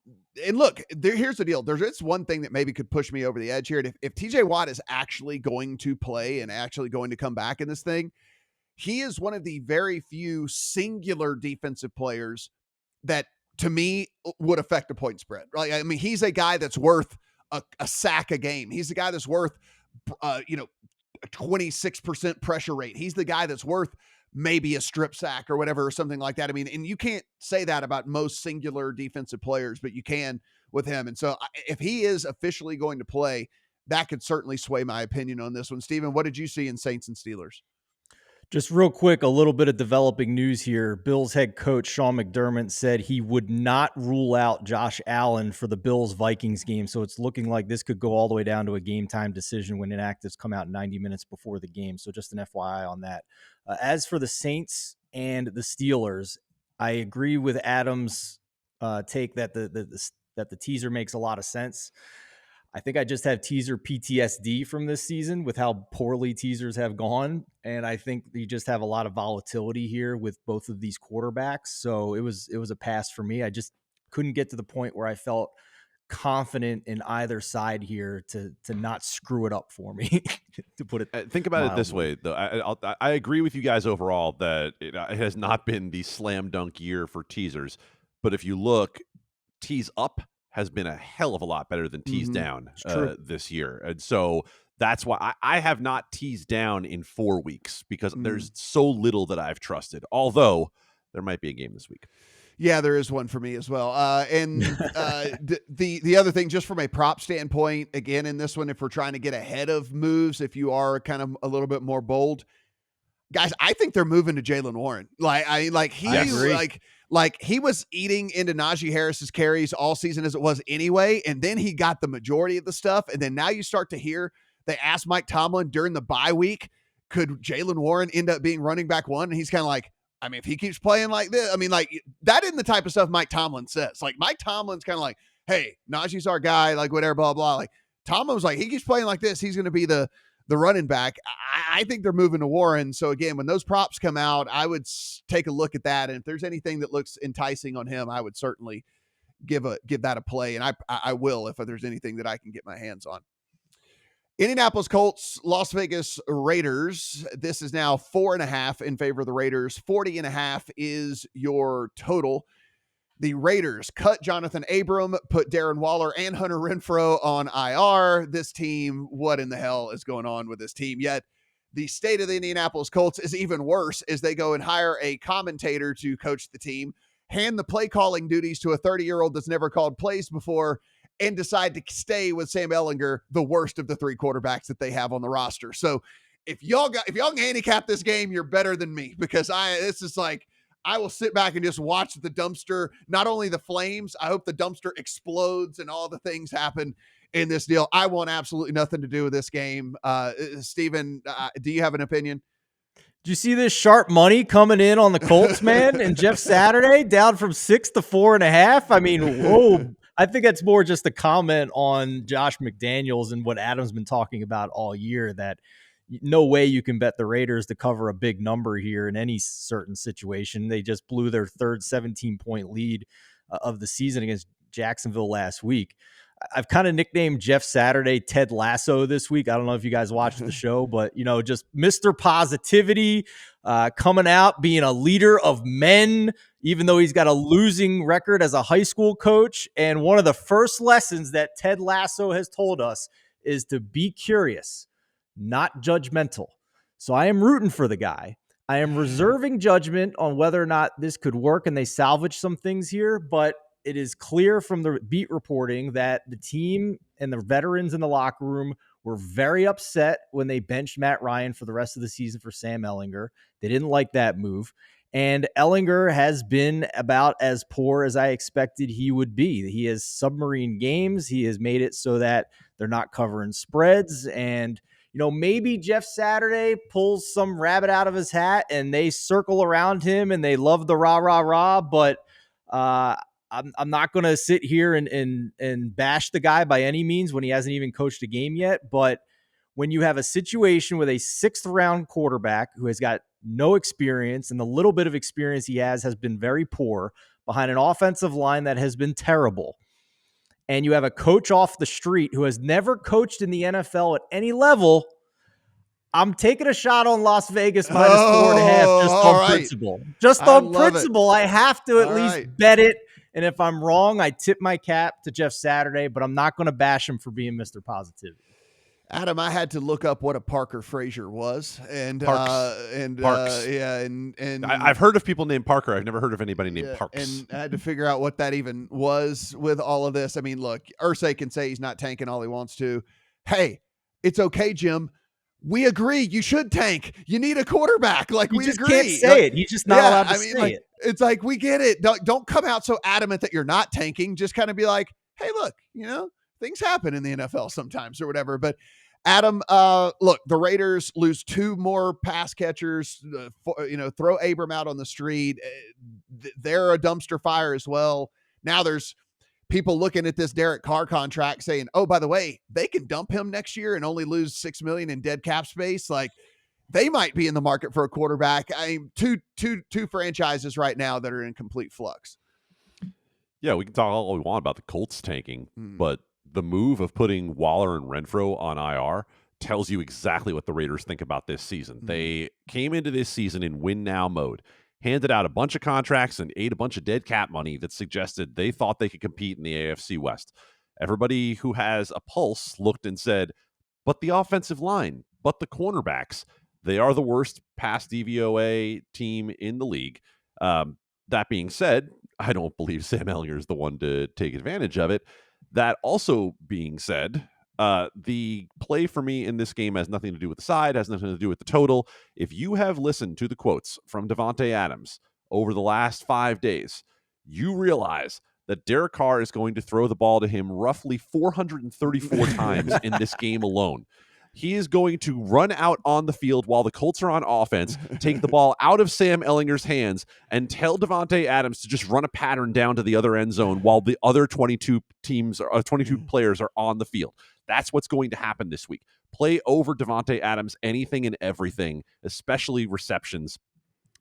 look, here's the deal. There's one thing that maybe could push me over the edge here. If TJ Watt is actually going to play and actually going to come back in this thing, he is one of the very few singular defensive players that, to me, would affect a point spread. Right? I mean, he's a guy that's worth a sack a game. He's the guy that's worth, 26% pressure rate. He's the guy that's worth maybe a strip sack or whatever, or something like that. I mean, and you can't say that about most singular defensive players, but you can with him. And so if he is officially going to play, that could certainly sway my opinion on this one. Steven, what did you see in Saints and Steelers? Just real quick, a little bit of developing news here. Bills head coach Sean McDermott said he would not rule out Josh Allen for the Bills-Vikings game. So it's looking like this could go all the way down to a game time decision when inactives come out 90 minutes before the game. So just an FYI on that. As for the Saints and the Steelers, I agree with Adam's take that the teaser makes a lot of sense. I think I just have teaser PTSD from this season with how poorly teasers have gone. And I think you just have a lot of volatility here with both of these quarterbacks. So it was a pass for me. I just couldn't get to the point where I felt confident in either side here to not screw it up for me, to put it. Think about it this way, though. I agree with you guys overall that it has not been the slam dunk year for teasers. But if you look, tease up has been a hell of a lot better than tease down this year. And so that's why I have not teased down in 4 weeks, because there's so little that I've trusted, although there might be a game this week. Yeah, there is one for me as well. The other thing, just from a prop standpoint, again, in this one, if we're trying to get ahead of moves, if you are kind of a little bit more bold, guys, I think they're moving to Jaylen Warren. He was eating into Najee Harris's carries all season as it was anyway, and then he got the majority of the stuff. And then now you start to hear, they asked Mike Tomlin during the bye week, could Jaylen Warren end up being running back one? And he's kind of like, I mean, if he keeps playing like this, I mean, like, that isn't the type of stuff Mike Tomlin says. Like, Mike Tomlin's kind of like, hey, Najee's our guy, like, whatever, blah, blah. Like, Tomlin was like, he keeps playing like this, he's going to be the running back. I think they're moving to Warren. So again, when those props come out, I would take a look at that. And if there's anything that looks enticing on him, I would certainly give that a play. And I will, if there's anything that I can get my hands on. Indianapolis Colts, Las Vegas Raiders. This is now 4.5 in favor of the Raiders. 40.5 is your total. The Raiders cut Jonathan Abram, put Darren Waller and Hunter Renfrow on IR. This team, what in the hell is going on with this team? Yet the state of the Indianapolis Colts is even worse as they go and hire a commentator to coach the team, hand the play calling duties to a 30-year-old that's never called plays before, and decide to stay with Sam Ehlinger, the worst of the three quarterbacks that they have on the roster. So if y'all can handicap this game, you're better than me, because it's just like, I will sit back and just watch the dumpster, not only the flames, I hope the dumpster explodes and all the things happen in this deal. I want absolutely nothing to do with this game. Steven, do you have an opinion? Do you see this sharp money coming in on the Colts, man? And Jeff Saturday down from 6 to 4.5. I mean, whoa. I think that's more just a comment on Josh McDaniels and what Adam's been talking about all year, that no way you can bet the Raiders to cover a big number here in any certain situation. They just blew their third 17-point lead of the season against Jacksonville last week. I've kind of nicknamed Jeff Saturday Ted Lasso this week. I don't know if you guys watched the show, but, just Mr. Positivity, coming out, being a leader of men, even though he's got a losing record as a high school coach. And one of the first lessons that Ted Lasso has told us is to be curious, not judgmental. So I am rooting for the guy. I am reserving judgment on whether or not this could work and they salvage some things here, but it is clear from the beat reporting that the team and the veterans in the locker room were very upset when they benched Matt Ryan for the rest of the season for Sam Ehlinger. They didn't like that move. And Ehlinger has been about as poor as I expected he would be. He has submarine games. He has made it so that they're not covering spreads. And, maybe Jeff Saturday pulls some rabbit out of his hat and they circle around him and they love the rah, rah, rah. But, I'm not going to sit here and bash the guy by any means when he hasn't even coached a game yet. But when you have a situation with a 6th round quarterback who has got no experience, and the little bit of experience he has been very poor, behind an offensive line that has been terrible, and you have a coach off the street who has never coached in the NFL at any level, I'm taking a shot on Las Vegas -4.5 just on principle. Just on principle, I have to at least bet it. And if I'm wrong, I tip my cap to Jeff Saturday, but I'm not going to bash him for being Mr. Positivity. Adam, I had to look up what a Parker Frazier was, and Parks. and I've heard of people named Parker. I've never heard of anybody named Parks. And I had to figure out what that even was with all of this. I mean, look, Irsay can say he's not tanking all he wants to. Hey, it's okay, Jim. We agree. You should tank. You need a quarterback. Like, we agree. Can't say it. He's just not allowed to say it. It's like, we get it. Don't come out so adamant that you're not tanking. Just kind of be like, hey, look, things happen in the NFL sometimes or whatever. But Adam, look, the Raiders lose 2 more pass catchers, throw Abram out on the street. They're a dumpster fire as well. Now there's people looking at this Derek Carr contract saying, oh, by the way, they can dump him next year and only lose $6 million in dead cap space. Like, they might be in the market for a quarterback. I mean, two franchises right now that are in complete flux. Yeah, we can talk all we want about the Colts tanking, but the move of putting Waller and Renfro on IR tells you exactly what the Raiders think about this season. They came into this season in win-now mode, handed out a bunch of contracts and ate a bunch of dead cap money that suggested they thought they could compete in the AFC West. Everybody who has a pulse looked and said, but the offensive line, but the cornerbacks, they are the worst pass DVOA team in the league. That being said, I don't believe Sam Ehlinger is the one to take advantage of it. That also being said, the play for me in this game has nothing to do with the side, has nothing to do with the total. If you have listened to the quotes from Davante Adams over the last 5 days, you realize that Derek Carr is going to throw the ball to him roughly 434 times in this game alone. He is going to run out on the field while the Colts are on offense, take the ball out of Sam Ehlinger's hands, and tell Davante Adams to just run a pattern down to the other end zone while the other 22 players are on the field. That's what's going to happen this week. Play over Davante Adams anything and everything, especially receptions.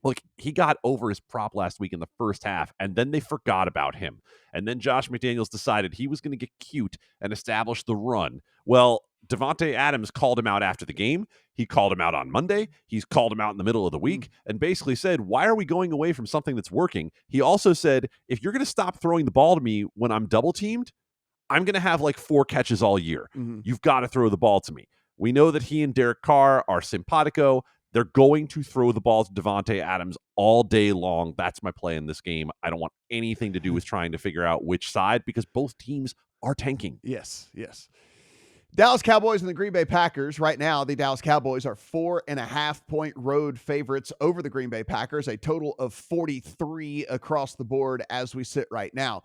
Look, he got over his prop last week in the first half, and then they forgot about him. And then Josh McDaniels decided he was going to get cute and establish the run. Well, Davante Adams called him out after the game. He called him out on Monday. He's called him out in the middle of the week and basically said, why are we going away from something that's working? He also said, if you're going to stop throwing the ball to me when I'm double teamed, I'm going to have like 4 catches all year. You've got to throw the ball to me. We know that he and Derek Carr are simpatico. They're going to throw the ball to Davante Adams all day long. That's my play in this game. I don't want anything to do with trying to figure out which side because both teams are tanking. Yes. Dallas Cowboys and the Green Bay Packers. Right now, the Dallas Cowboys are 4.5-point road favorites over the Green Bay Packers, a total of 43 across the board as we sit right now.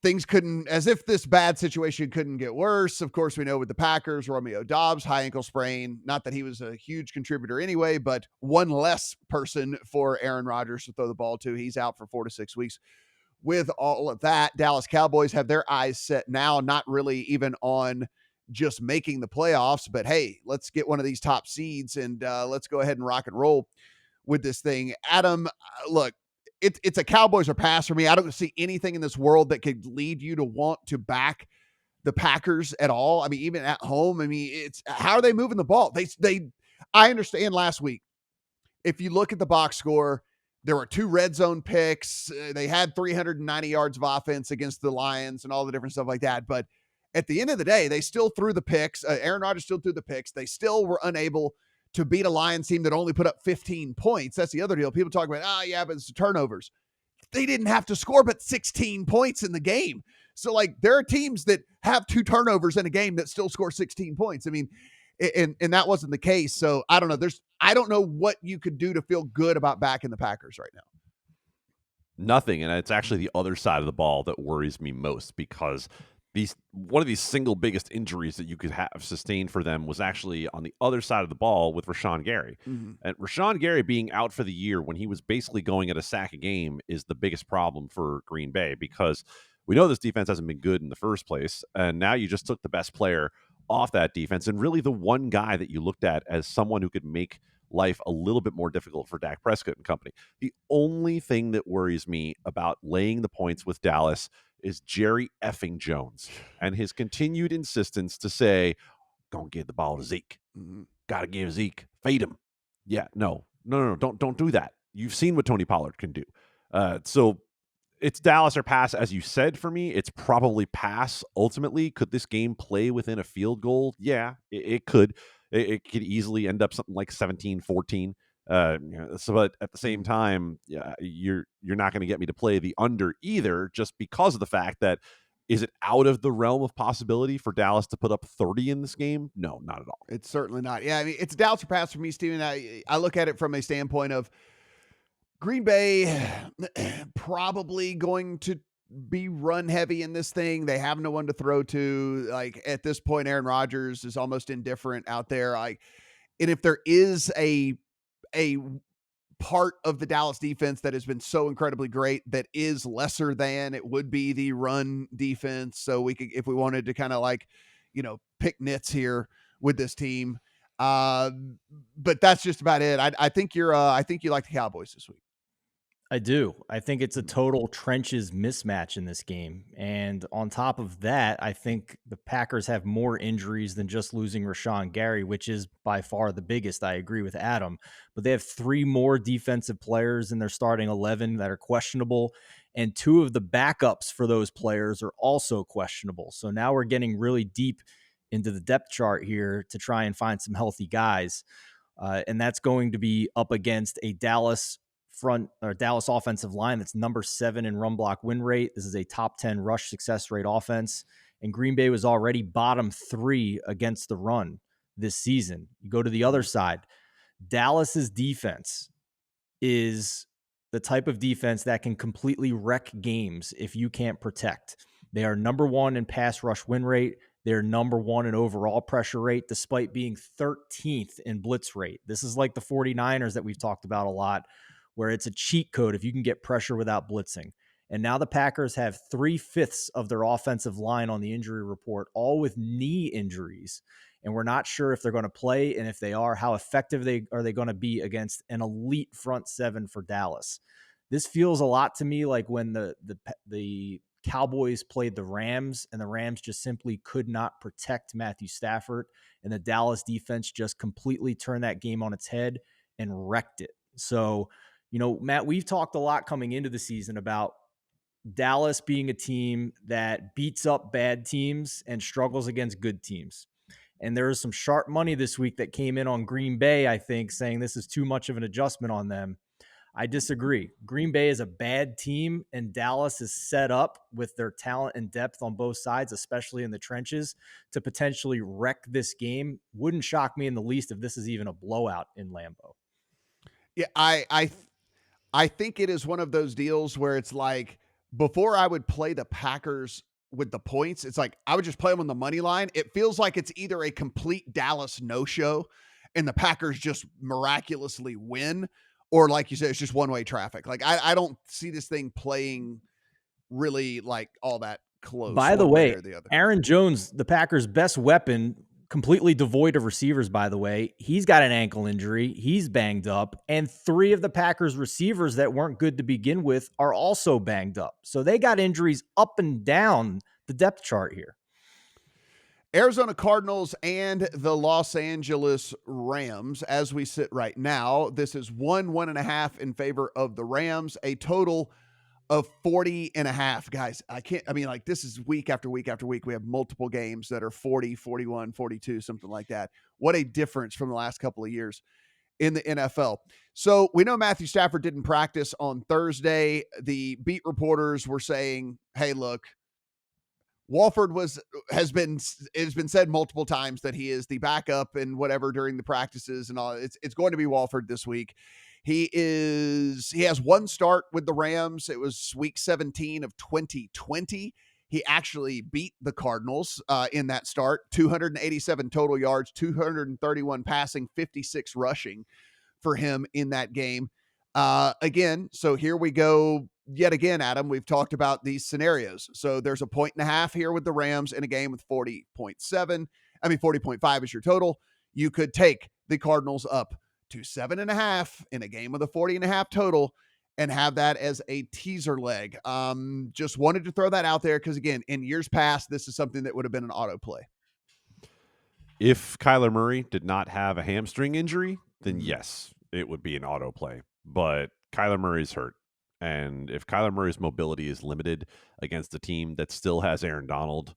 Things couldn't, as if this bad situation couldn't get worse. Of course, we know with the Packers, Romeo Doubs, high ankle sprain. Not that he was a huge contributor anyway, but one less person for Aaron Rodgers to throw the ball to. He's out for 4 to 6 weeks. With all of that, Dallas Cowboys have their eyes set now, not really even on just making the playoffs, but hey, let's get one of these top seeds and let's go ahead and rock and roll with this thing. Adam, look, it's a Cowboys or pass for me. I don't see anything in this world that could lead you to want to back the Packers at all. I mean, even at home, I mean, it's how are they moving the ball? I understand last week, if you look at the box score, there were 2 red zone picks. They had 390 yards of offense against the Lions and all the different stuff like that. But at the end of the day, they still threw the picks. Aaron Rodgers still threw the picks. They still were unable to beat a Lions team that only put up 15 points. That's the other deal. People talk about, yeah, but it's turnovers. They didn't have to score but 16 points in the game. So, like, there are teams that have 2 turnovers in a game that still score 16 points. I mean, and that wasn't the case. So, I don't know. I don't know what you could do to feel good about backing the Packers right now. Nothing. And it's actually the other side of the ball that worries me most, because one of these single biggest injuries that you could have sustained for them was actually on the other side of the ball with Rashawn Gary. Mm-hmm. And Rashawn Gary being out for the year when he was basically going at a sack a game is the biggest problem for Green Bay, because we know this defense hasn't been good in the first place. And now you just took the best player off that defense, and really the one guy that you looked at as someone who could make life a little bit more difficult for Dak Prescott and company. The only thing that worries me about laying the points with Dallas is Jerry effing Jones and his continued insistence to say, "Don't give the ball to Zeke. Mm-hmm. Got to give Zeke. Fade him." Yeah, no, don't do that. You've seen what Tony Pollard can do. So it's Dallas or pass, as you said. For me, it's probably pass. Ultimately, could this game play within a field goal? Yeah, it could. It could easily end up something like 17-14. But at the same time, you're not going to get me to play the under either, just because of the fact that, is it out of the realm of possibility for Dallas to put up 30 in this game? No, not at all. It's certainly not. Yeah, I mean, it's Dallas or pass for me, Steven. I look at it from a standpoint of Green Bay probably going to be run heavy in this thing. They have no one to throw to. Like, at this point, Aaron Rodgers is almost indifferent out there. Like, and if there is a part of the Dallas defense that has been so incredibly great that is lesser than, it would be the run defense. So we could, if we wanted to kind of like, pick nits here with this team. But that's just about it. I think you like the Cowboys this week. I do. I think it's a total trenches mismatch in this game. And on top of that, I think the Packers have more injuries than just losing Rashawn Gary, which is by far the biggest. I agree with Adam. But they have 3 more defensive players in their starting 11 that are questionable. And 2 of the backups for those players are also questionable. So now we're getting really deep into the depth chart here to try and find some healthy guys. And that's going to be up against a Dallas offensive line that's number 7 in run block win rate. This is a top 10 rush success rate offense. And Green Bay was already bottom 3 against the run this season. You go to the other side. Dallas's defense is the type of defense that can completely wreck games if you can't protect. They are number 1 in pass rush win rate. They're number 1 in overall pressure rate, despite being 13th in blitz rate. This is like the 49ers that we've talked about a lot, where it's a cheat code if you can get pressure without blitzing. And now the Packers have 3/5 of their offensive line on the injury report, all with knee injuries. And we're not sure if they're going to play, and if they are, how effective are they going to be against an elite front 7 for Dallas. This feels a lot to me like when the Cowboys played the Rams, and the Rams just simply could not protect Matthew Stafford, and the Dallas defense just completely turned that game on its head and wrecked it. So, Matt, we've talked a lot coming into the season about Dallas being a team that beats up bad teams and struggles against good teams. And there was some sharp money this week that came in on Green Bay, I think, saying this is too much of an adjustment on them. I disagree. Green Bay is a bad team, and Dallas is set up with their talent and depth on both sides, especially in the trenches, to potentially wreck this game. Wouldn't shock me in the least if this is even a blowout in Lambeau. Yeah, I think it is one of those deals where it's like, before I would play the Packers with the points, it's like I would just play them on the money line. It feels like it's either a complete Dallas no-show and the Packers just miraculously win, or like you said, it's just one-way traffic. Like I don't see this thing playing really like all that close. By the one way, or the other. Aaron Jones, the Packers' best weapon, completely devoid of receivers, by the way. He's got an ankle injury. He's banged up. And 3 of the Packers' receivers that weren't good to begin with are also banged up. So they got injuries up and down the depth chart here. Arizona Cardinals and the Los Angeles Rams, as we sit right now, this is 1.5 in favor of the Rams, a total of 40.5. Guys, this is week after week after week. We have multiple games that are 40, 41, 42, something like that. What a difference from the last couple of years in the NFL. So we know Matthew Stafford didn't practice on Thursday. The beat reporters were saying, hey, look, Walford it has been said multiple times that he is the backup and whatever during the practices and all. It's going to be Walford this week. He has one start with the Rams. It was week 17 of 2020. He actually beat the Cardinals in that start, 287 total yards, 231 passing, 56 rushing for him in that game. Again, so here we go yet again, Adam. We've talked about these scenarios. So there's a 1.5 here with the Rams in a game with 40.5 is your total. You could take the Cardinals up to 7.5 in a game with a 40.5 total and have that as a teaser leg. Just wanted to throw that out there because, again, in years past, this is something that would have been an auto play. If Kyler Murray did not have a hamstring injury, then yes, it would be an auto play. But Kyler Murray's hurt. And if Kyler Murray's mobility is limited against a team that still has Aaron Donald,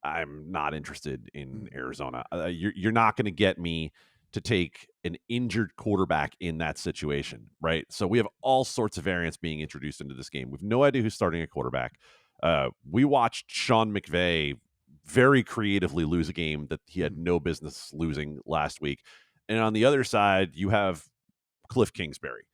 I'm not interested in Arizona. You're not going to get me to take an injured quarterback in that situation, right? So we have all sorts of variants being introduced into this game. We have no idea who's starting a quarterback. We watched Sean McVay very creatively lose a game that he had no business losing last week. And on the other side, you have Cliff Kingsbury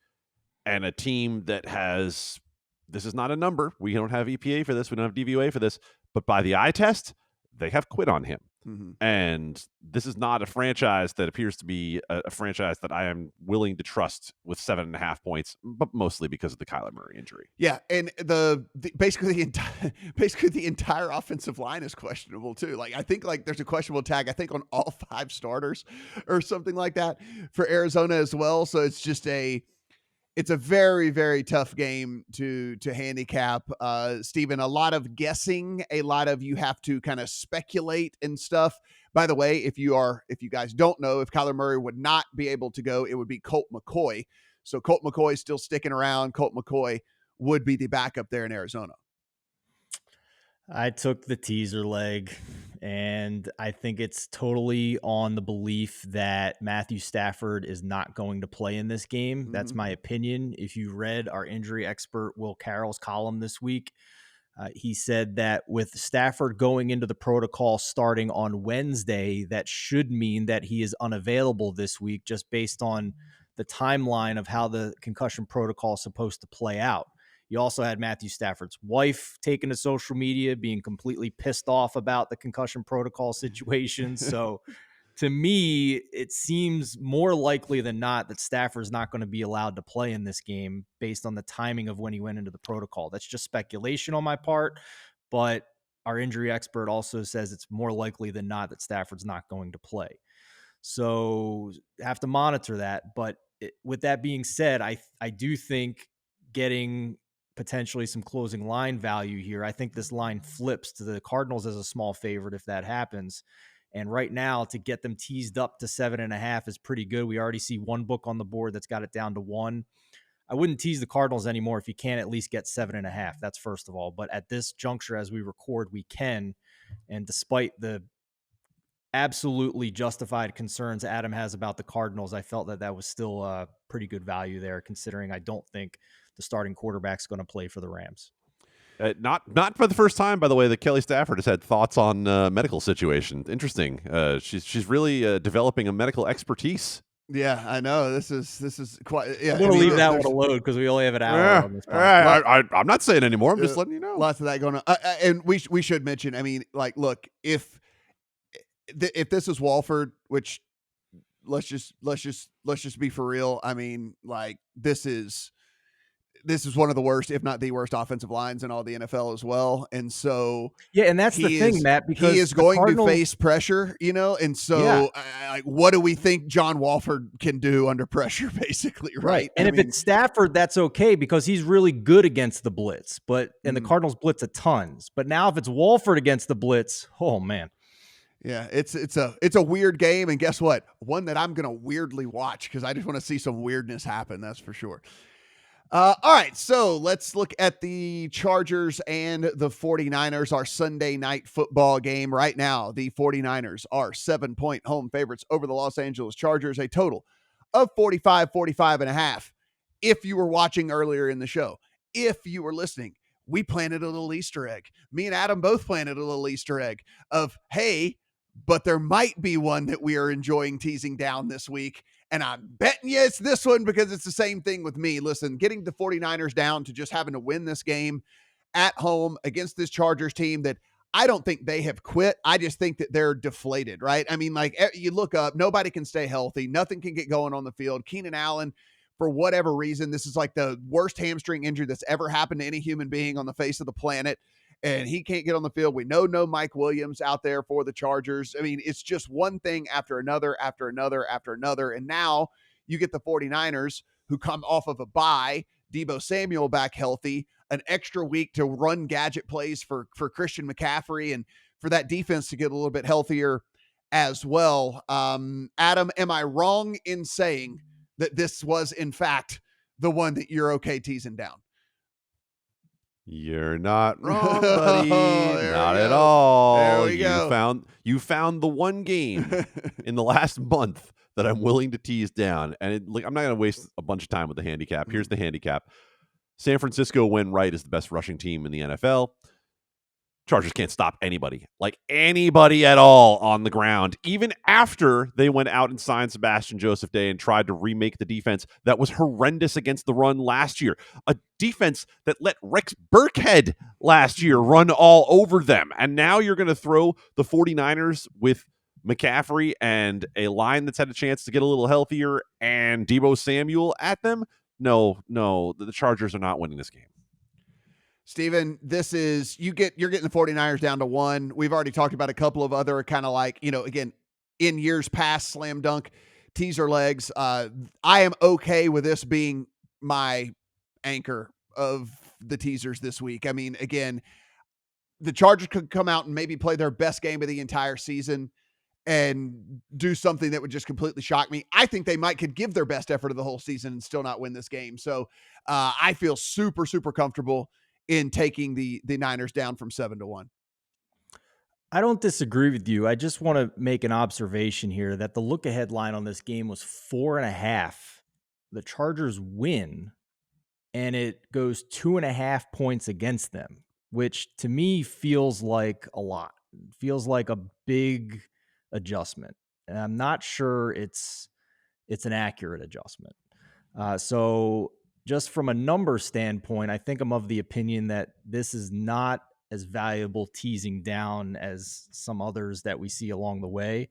and a team that has, this is not a number. We don't have EPA for this. We don't have DVOA for this. But by the eye test, they have quit on him. Mm-hmm. And this is not a franchise that appears to be a franchise that I am willing to trust with 7.5 points, but mostly because of the Kyler Murray injury. Yeah, and basically the entire offensive line is questionable too. Like I think there's a questionable tag I think on all 5 starters or something like that for Arizona as well. So it's just it's a very, very tough game to handicap. Steven, a lot of guessing, a lot of you have to kind of speculate and stuff. By the way, if you guys don't know, if Kyler Murray would not be able to go, it would be Colt McCoy. So Colt McCoy is still sticking around. Colt McCoy would be the backup there in Arizona. I took the teaser leg, and I think it's totally on the belief that Matthew Stafford is not going to play in this game. Mm-hmm. That's my opinion. If you read our injury expert Will Carroll's column this week, he said that with Stafford going into the protocol starting on Wednesday, that should mean that he is unavailable this week just based on the timeline of how the concussion protocol is supposed to play out. You also had Matthew Stafford's wife taking to social media, being completely pissed off about the concussion protocol situation. So to me, it seems more likely than not that Stafford's not going to be allowed to play in this game based on the timing of when he went into the protocol. That's just speculation on my part, but our injury expert also says it's more likely than not that Stafford's not going to play. So have to monitor that. But with that being said, I do think getting potentially some closing line value here. I think this line flips to the Cardinals as a small favorite if that happens. And right now, to get them teased up to 7.5 is pretty good. We already see one book on the board that's got it down to 1. I wouldn't tease the Cardinals anymore if you can't at least get 7.5. That's first of all. But at this juncture, as we record, we can. And despite the absolutely justified concerns Adam has about the Cardinals, I felt that was still a pretty good value there, considering I don't think the starting quarterback's going to play for the Rams. Not for the first time, by the way, that Kelly Stafford has had thoughts on medical situation. Interesting. She's really developing a medical expertise. Yeah, I know. This is quite. Yeah, I'm going to leave that one alone because we only have an hour on this podcast. I'm not saying anymore. I'm just letting you know. Lots of that going on, and we should mention. I mean, look, if this is Walford, which let's just be for real. I mean, this is. this is one of the worst, if not the worst, offensive lines in all the NFL as well. And so, yeah, and that's the thing, Matt, because he is going to face pressure, and so what do we think John Walford can do under pressure, basically, right? And it's Stafford, that's okay because he's really good against the blitz, and the Cardinals blitz a tons. But now if it's Walford against the blitz, oh man. Yeah, it's a weird game, and guess what? One that I'm gonna weirdly watch because I just want to see some weirdness happen. That's for sure. All right, so let's look at the Chargers and the 49ers, our Sunday night football game. Right now, the 49ers are 7-point home favorites over the Los Angeles Chargers, a total of 45.5. If you were watching earlier in the show, if you were listening, we planted a little Easter egg. Me and Adam both planted a little Easter egg of, hey, but there might be one that we are enjoying teasing down this week. And I'm betting you it's this one because it's the same thing with me. Listen, getting the 49ers down to just having to win this game at home against this Chargers team that I don't think they have quit. I just think that they're deflated, right? I mean, like, you look up, nobody can stay healthy. Nothing can get going on the field. Keenan Allen, for whatever reason, this is like the worst hamstring injury that's ever happened to any human being on the face of the planet. And he can't get on the field. We know no Mike Williams out there for the Chargers. I mean, it's just one thing after another, after another, after another. And now you get the 49ers who come off of a bye, Deebo Samuel back healthy, an extra week to run gadget plays for Christian McCaffrey and for that defense to get a little bit healthier as well. Adam, am I wrong in saying that this was, in fact, the one that you're okay teasing down? You're not wrong, buddy. Not at all. There we go. You found the one game in the last month that I'm willing to tease down. And I'm not going to waste a bunch of time with the handicap. Here's the handicap. San Francisco, when right, is the best rushing team in the NFL. Chargers can't stop anybody, like anybody at all on the ground, even after they went out and signed Sebastian Joseph Day and tried to remake the defense that was horrendous against the run last year. A defense that let Rex Burkhead last year run all over them. And now you're going to throw the 49ers with McCaffrey and a line that's had a chance to get a little healthier and Deebo Samuel at them? No, the Chargers are not winning this game. Steven, this is you're getting the 49ers down to 1. We've already talked about a couple of other kind of like, again, in years past slam dunk teaser legs. I am okay with this being my anchor of the teasers this week. I mean, again, the Chargers could come out and maybe play their best game of the entire season and do something that would just completely shock me. I think they could give their best effort of the whole season and still not win this game. So I feel super, super comfortable in taking the Niners down from 7-1. I don't disagree with you. I just want to make an observation here that the look ahead line on this game was 4.5. The Chargers win and it goes 2.5 points against them, which to me feels like a lot. It feels like a big adjustment. And I'm not sure it's an accurate adjustment. So just from a number standpoint, I think I'm of the opinion that this is not as valuable teasing down as some others that we see along the way.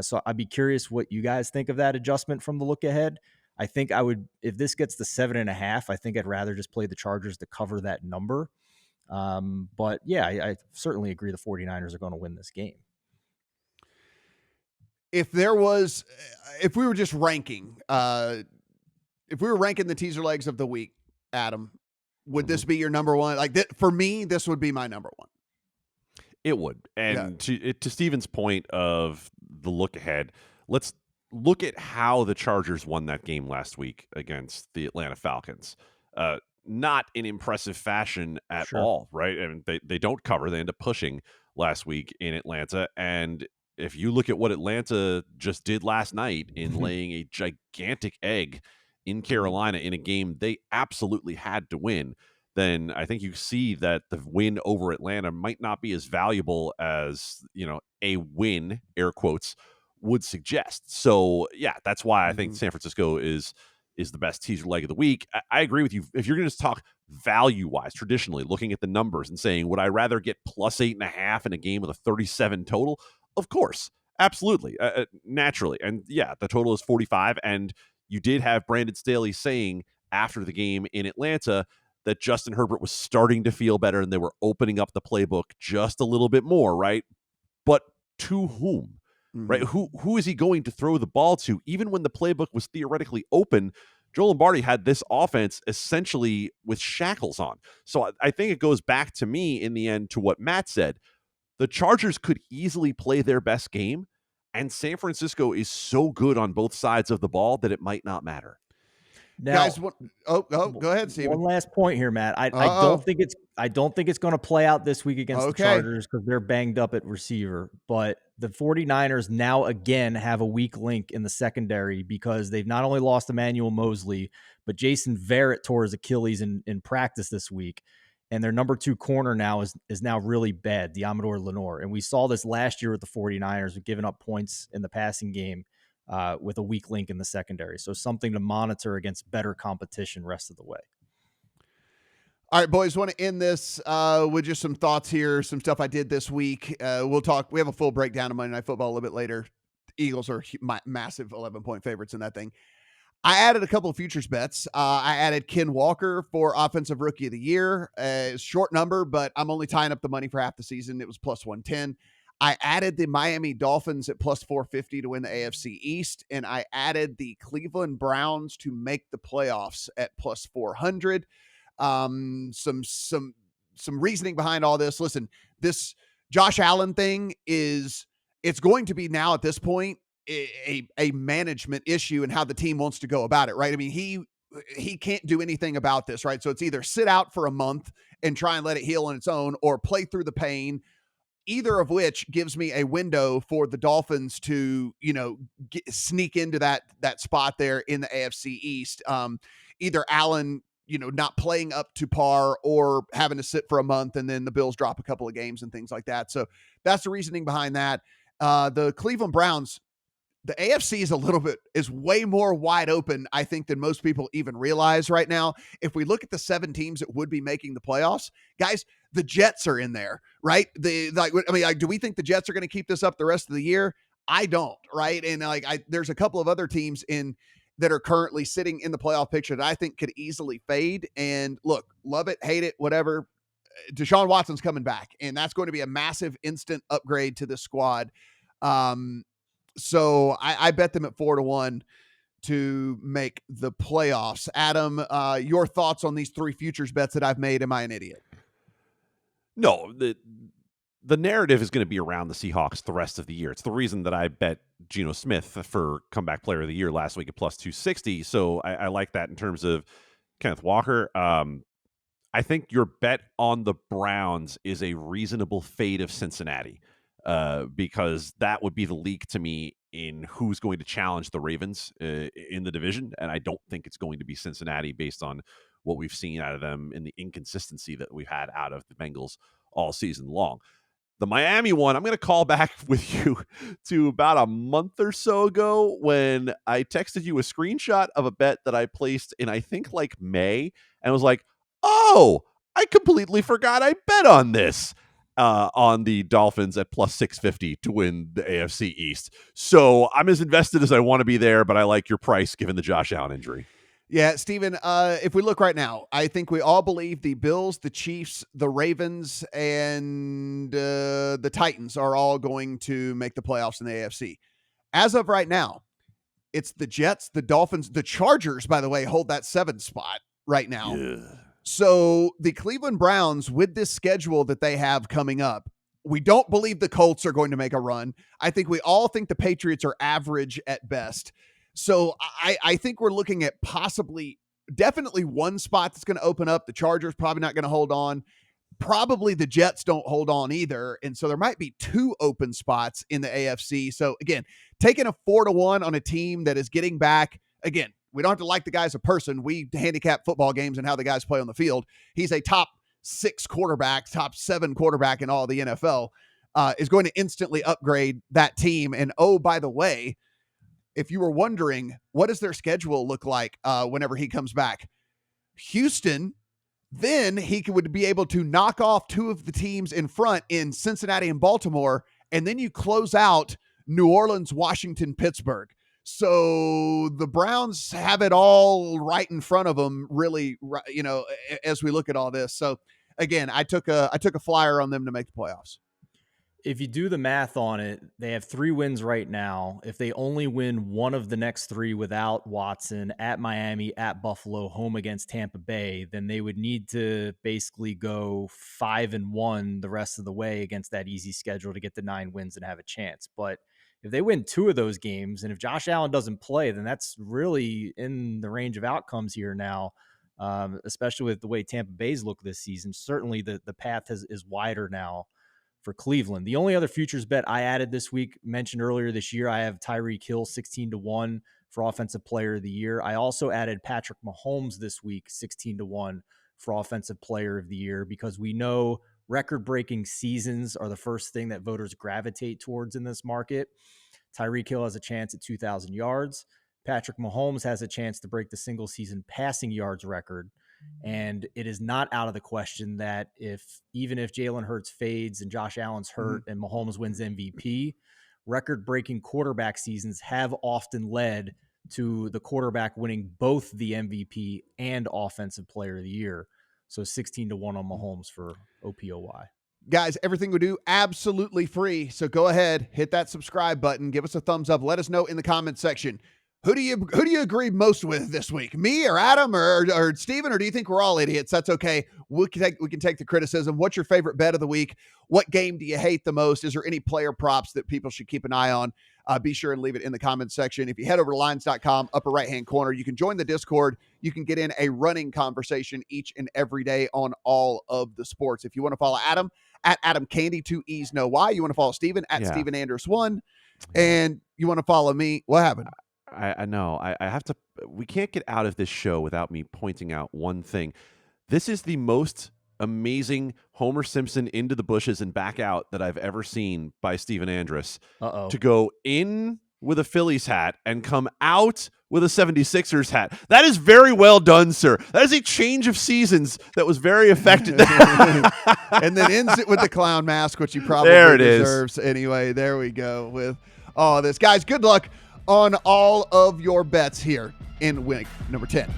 So I'd be curious what you guys think of that adjustment from the look ahead. I think I would, if this gets to 7.5, I think I'd rather just play the Chargers to cover that number. But yeah, I certainly agree the 49ers are going to win this game. If we were just ranking, if we were ranking the teaser legs of the week, Adam, would this be your number one? Like for me, this would be my number one. It would. And to Steven's point of the look ahead, let's look at how the Chargers won that game last week against the Atlanta Falcons. Not in impressive fashion at all, right? I mean, they don't cover. They end up pushing last week in Atlanta. And if you look at what Atlanta just did last night in laying a gigantic egg in Carolina in a game they absolutely had to win, then I think you see that the win over Atlanta might not be as valuable as, a win, air quotes, would suggest. So, yeah, that's why I think San Francisco is the best teaser leg of the week. I agree with you. If you're going to talk value-wise, traditionally, looking at the numbers and saying, would I rather get plus 8.5 in a game with a 37 total? Of course. Absolutely. Naturally. And, yeah, the total is 45, and you did have Brandon Staley saying after the game in Atlanta that Justin Herbert was starting to feel better and they were opening up the playbook just a little bit more, right? But to whom? Right? Who is he going to throw the ball to? Even when the playbook was theoretically open, Joe Lombardi had this offense essentially with shackles on. So I think it goes back to me in the end to what Matt said. The Chargers could easily play their best game, and San Francisco is so good on both sides of the ball that it might not matter. Now, Guys, go ahead, Steven. One last point here, Matt. I don't think it's going to play out this week against the Chargers because they're banged up at receiver. But the 49ers now again have a weak link in the secondary because they've not only lost Emmanuel Mosley, but Jason Verrett tore his Achilles in practice this week. And their number 2 corner now is now really bad, Diamador Lenore. And we saw this last year with the 49ers, with giving up points in the passing game with a weak link in the secondary. So something to monitor against better competition rest of the way. All right, boys, want to end this with just some thoughts here, some stuff I did this week. We'll talk. We have a full breakdown of Monday Night Football a little bit later. The Eagles are massive 11-point favorites in that thing. I added a couple of futures bets. I added Ken Walker for Offensive Rookie of the Year. Short number, but I'm only tying up the money for half the season. It was plus 110. I added the Miami Dolphins at plus 450 to win the AFC East, and I added the Cleveland Browns to make the playoffs at plus 400. Some reasoning behind all this. Listen, this Josh Allen thing it's going to be now at this point a management issue and how the team wants to go about it, right? I mean, he can't do anything about this, right? So it's either sit out for a month and try and let it heal on its own, or play through the pain. Either of which gives me a window for the Dolphins to, sneak into that spot there in the AFC East. Either Allen, not playing up to par, or having to sit for a month and then the Bills drop a couple of games and things like that. So that's the reasoning behind that. The Cleveland Browns, the AFC is way more wide open, I think, than most people even realize right now. If we look at the 7 teams that would be making the playoffs, guys, the Jets are in there, right? Do we think the Jets are going to keep this up the rest of the year? I don't, right? And there's a couple of other teams that are currently sitting in the playoff picture that I think could easily fade. And look, love it, hate it, whatever. Deshaun Watson's coming back, and that's going to be a massive instant upgrade to the squad. So I bet them at 4-1 to make the playoffs. Adam, your thoughts on these 3 futures bets that I've made? Am I an idiot? No, the narrative is going to be around the Seahawks the rest of the year. It's the reason that I bet Geno Smith for comeback player of the year last week at plus 260. So I like that in terms of Kenneth Walker. I think your bet on the Browns is a reasonable fade of Cincinnati. Because that would be the leak to me in who's going to challenge the Ravens in the division. And I don't think it's going to be Cincinnati based on what we've seen out of them and the inconsistency that we've had out of the Bengals all season long. The Miami one, I'm going to call back with you to about a month or so ago when I texted you a screenshot of a bet that I placed in, I think, May, and was like, oh, I completely forgot I bet on this. On the Dolphins at plus 650 to win the AFC East. So I'm as invested as I want to be there, but I like your price given the Josh Allen injury. Yeah, Steven, if we look right now, I think we all believe the Bills, the Chiefs, the Ravens, and the Titans are all going to make the playoffs in the AFC. As of right now, it's the Jets, the Dolphins, the Chargers, by the way, hold that 7th spot right now. Yeah. So the Cleveland Browns, with this schedule that they have coming up, we don't believe the Colts are going to make a run. I think we all think the Patriots are average at best. So I think we're looking at definitely one spot that's going to open up. The Chargers probably not going to hold on. Probably the Jets don't hold on either. And so there might be 2 open spots in the AFC. So again, taking a 4-1 on a team that is getting back, again, we don't have to like the guy as a person. We handicap football games and how the guys play on the field. He's a top 6 quarterback, top 7 quarterback in all the NFL, is going to instantly upgrade that team. And oh, by the way, if you were wondering, what does their schedule look like whenever he comes back? Houston, then he would be able to knock off 2 of the teams in front in Cincinnati and Baltimore, and then you close out New Orleans, Washington, Pittsburgh. So the Browns have it all right in front of them, really, as we look at all this. So again, I took a flyer on them to make the playoffs. If you do the math on it, they have 3 wins right now. If they only win one of the next 3 without Watson, at Miami, at Buffalo, home against Tampa Bay, then they would need to basically go 5-1 the rest of the way against that easy schedule to get the 9 wins and have a chance. But if they win 2 of those games, and if Josh Allen doesn't play, then that's really in the range of outcomes here now, especially with the way Tampa Bay's look this season. Certainly the path is wider now for Cleveland. The only other futures bet I added this week, mentioned earlier this year, I have Tyreek Hill 16-1 for Offensive Player of the Year. I also added Patrick Mahomes this week 16-1 for Offensive Player of the Year, because we know record-breaking seasons are the first thing that voters gravitate towards in this market. Tyreek Hill has a chance at 2,000 yards. Patrick Mahomes has a chance to break the single-season passing yards record. And it is not out of the question that even if Jalen Hurts fades and Josh Allen's hurt and Mahomes wins MVP, record-breaking quarterback seasons have often led to the quarterback winning both the MVP and Offensive Player of the Year. So 16-1 on Mahomes for OPOY. Guys, everything we do absolutely free. So go ahead, hit that subscribe button, give us a thumbs up. Let us know in the comment section. Who do you agree most with this week? Me or Adam or Steven, or do you think we're all idiots? That's okay. We can take the criticism. What's your favorite bet of the week? What game do you hate the most? Is there any player props that people should keep an eye on? Be sure and leave it in the comments section. If you head over to lines.com, upper right-hand corner, you can join the Discord. You can get in a running conversation each and every day on all of the sports. If you want to follow Adam, at Adam Candee, 2 E's, no Y. You want to follow Steven, at Steven Andress 1. And you want to follow me. What happened? I know. I have to. We can't get out of this show without me pointing out one thing. This is the most amazing Homer Simpson into the bushes and back out that I've ever seen by Steven Andress. To go in with a Phillies hat and come out with a 76ers hat. That is very well done, sir. That is a change of seasons that was very effective. And then ends it with the clown mask, which he probably deserves. Anyway, there we go with all this. Guys, good luck on all of your bets here in week number 10.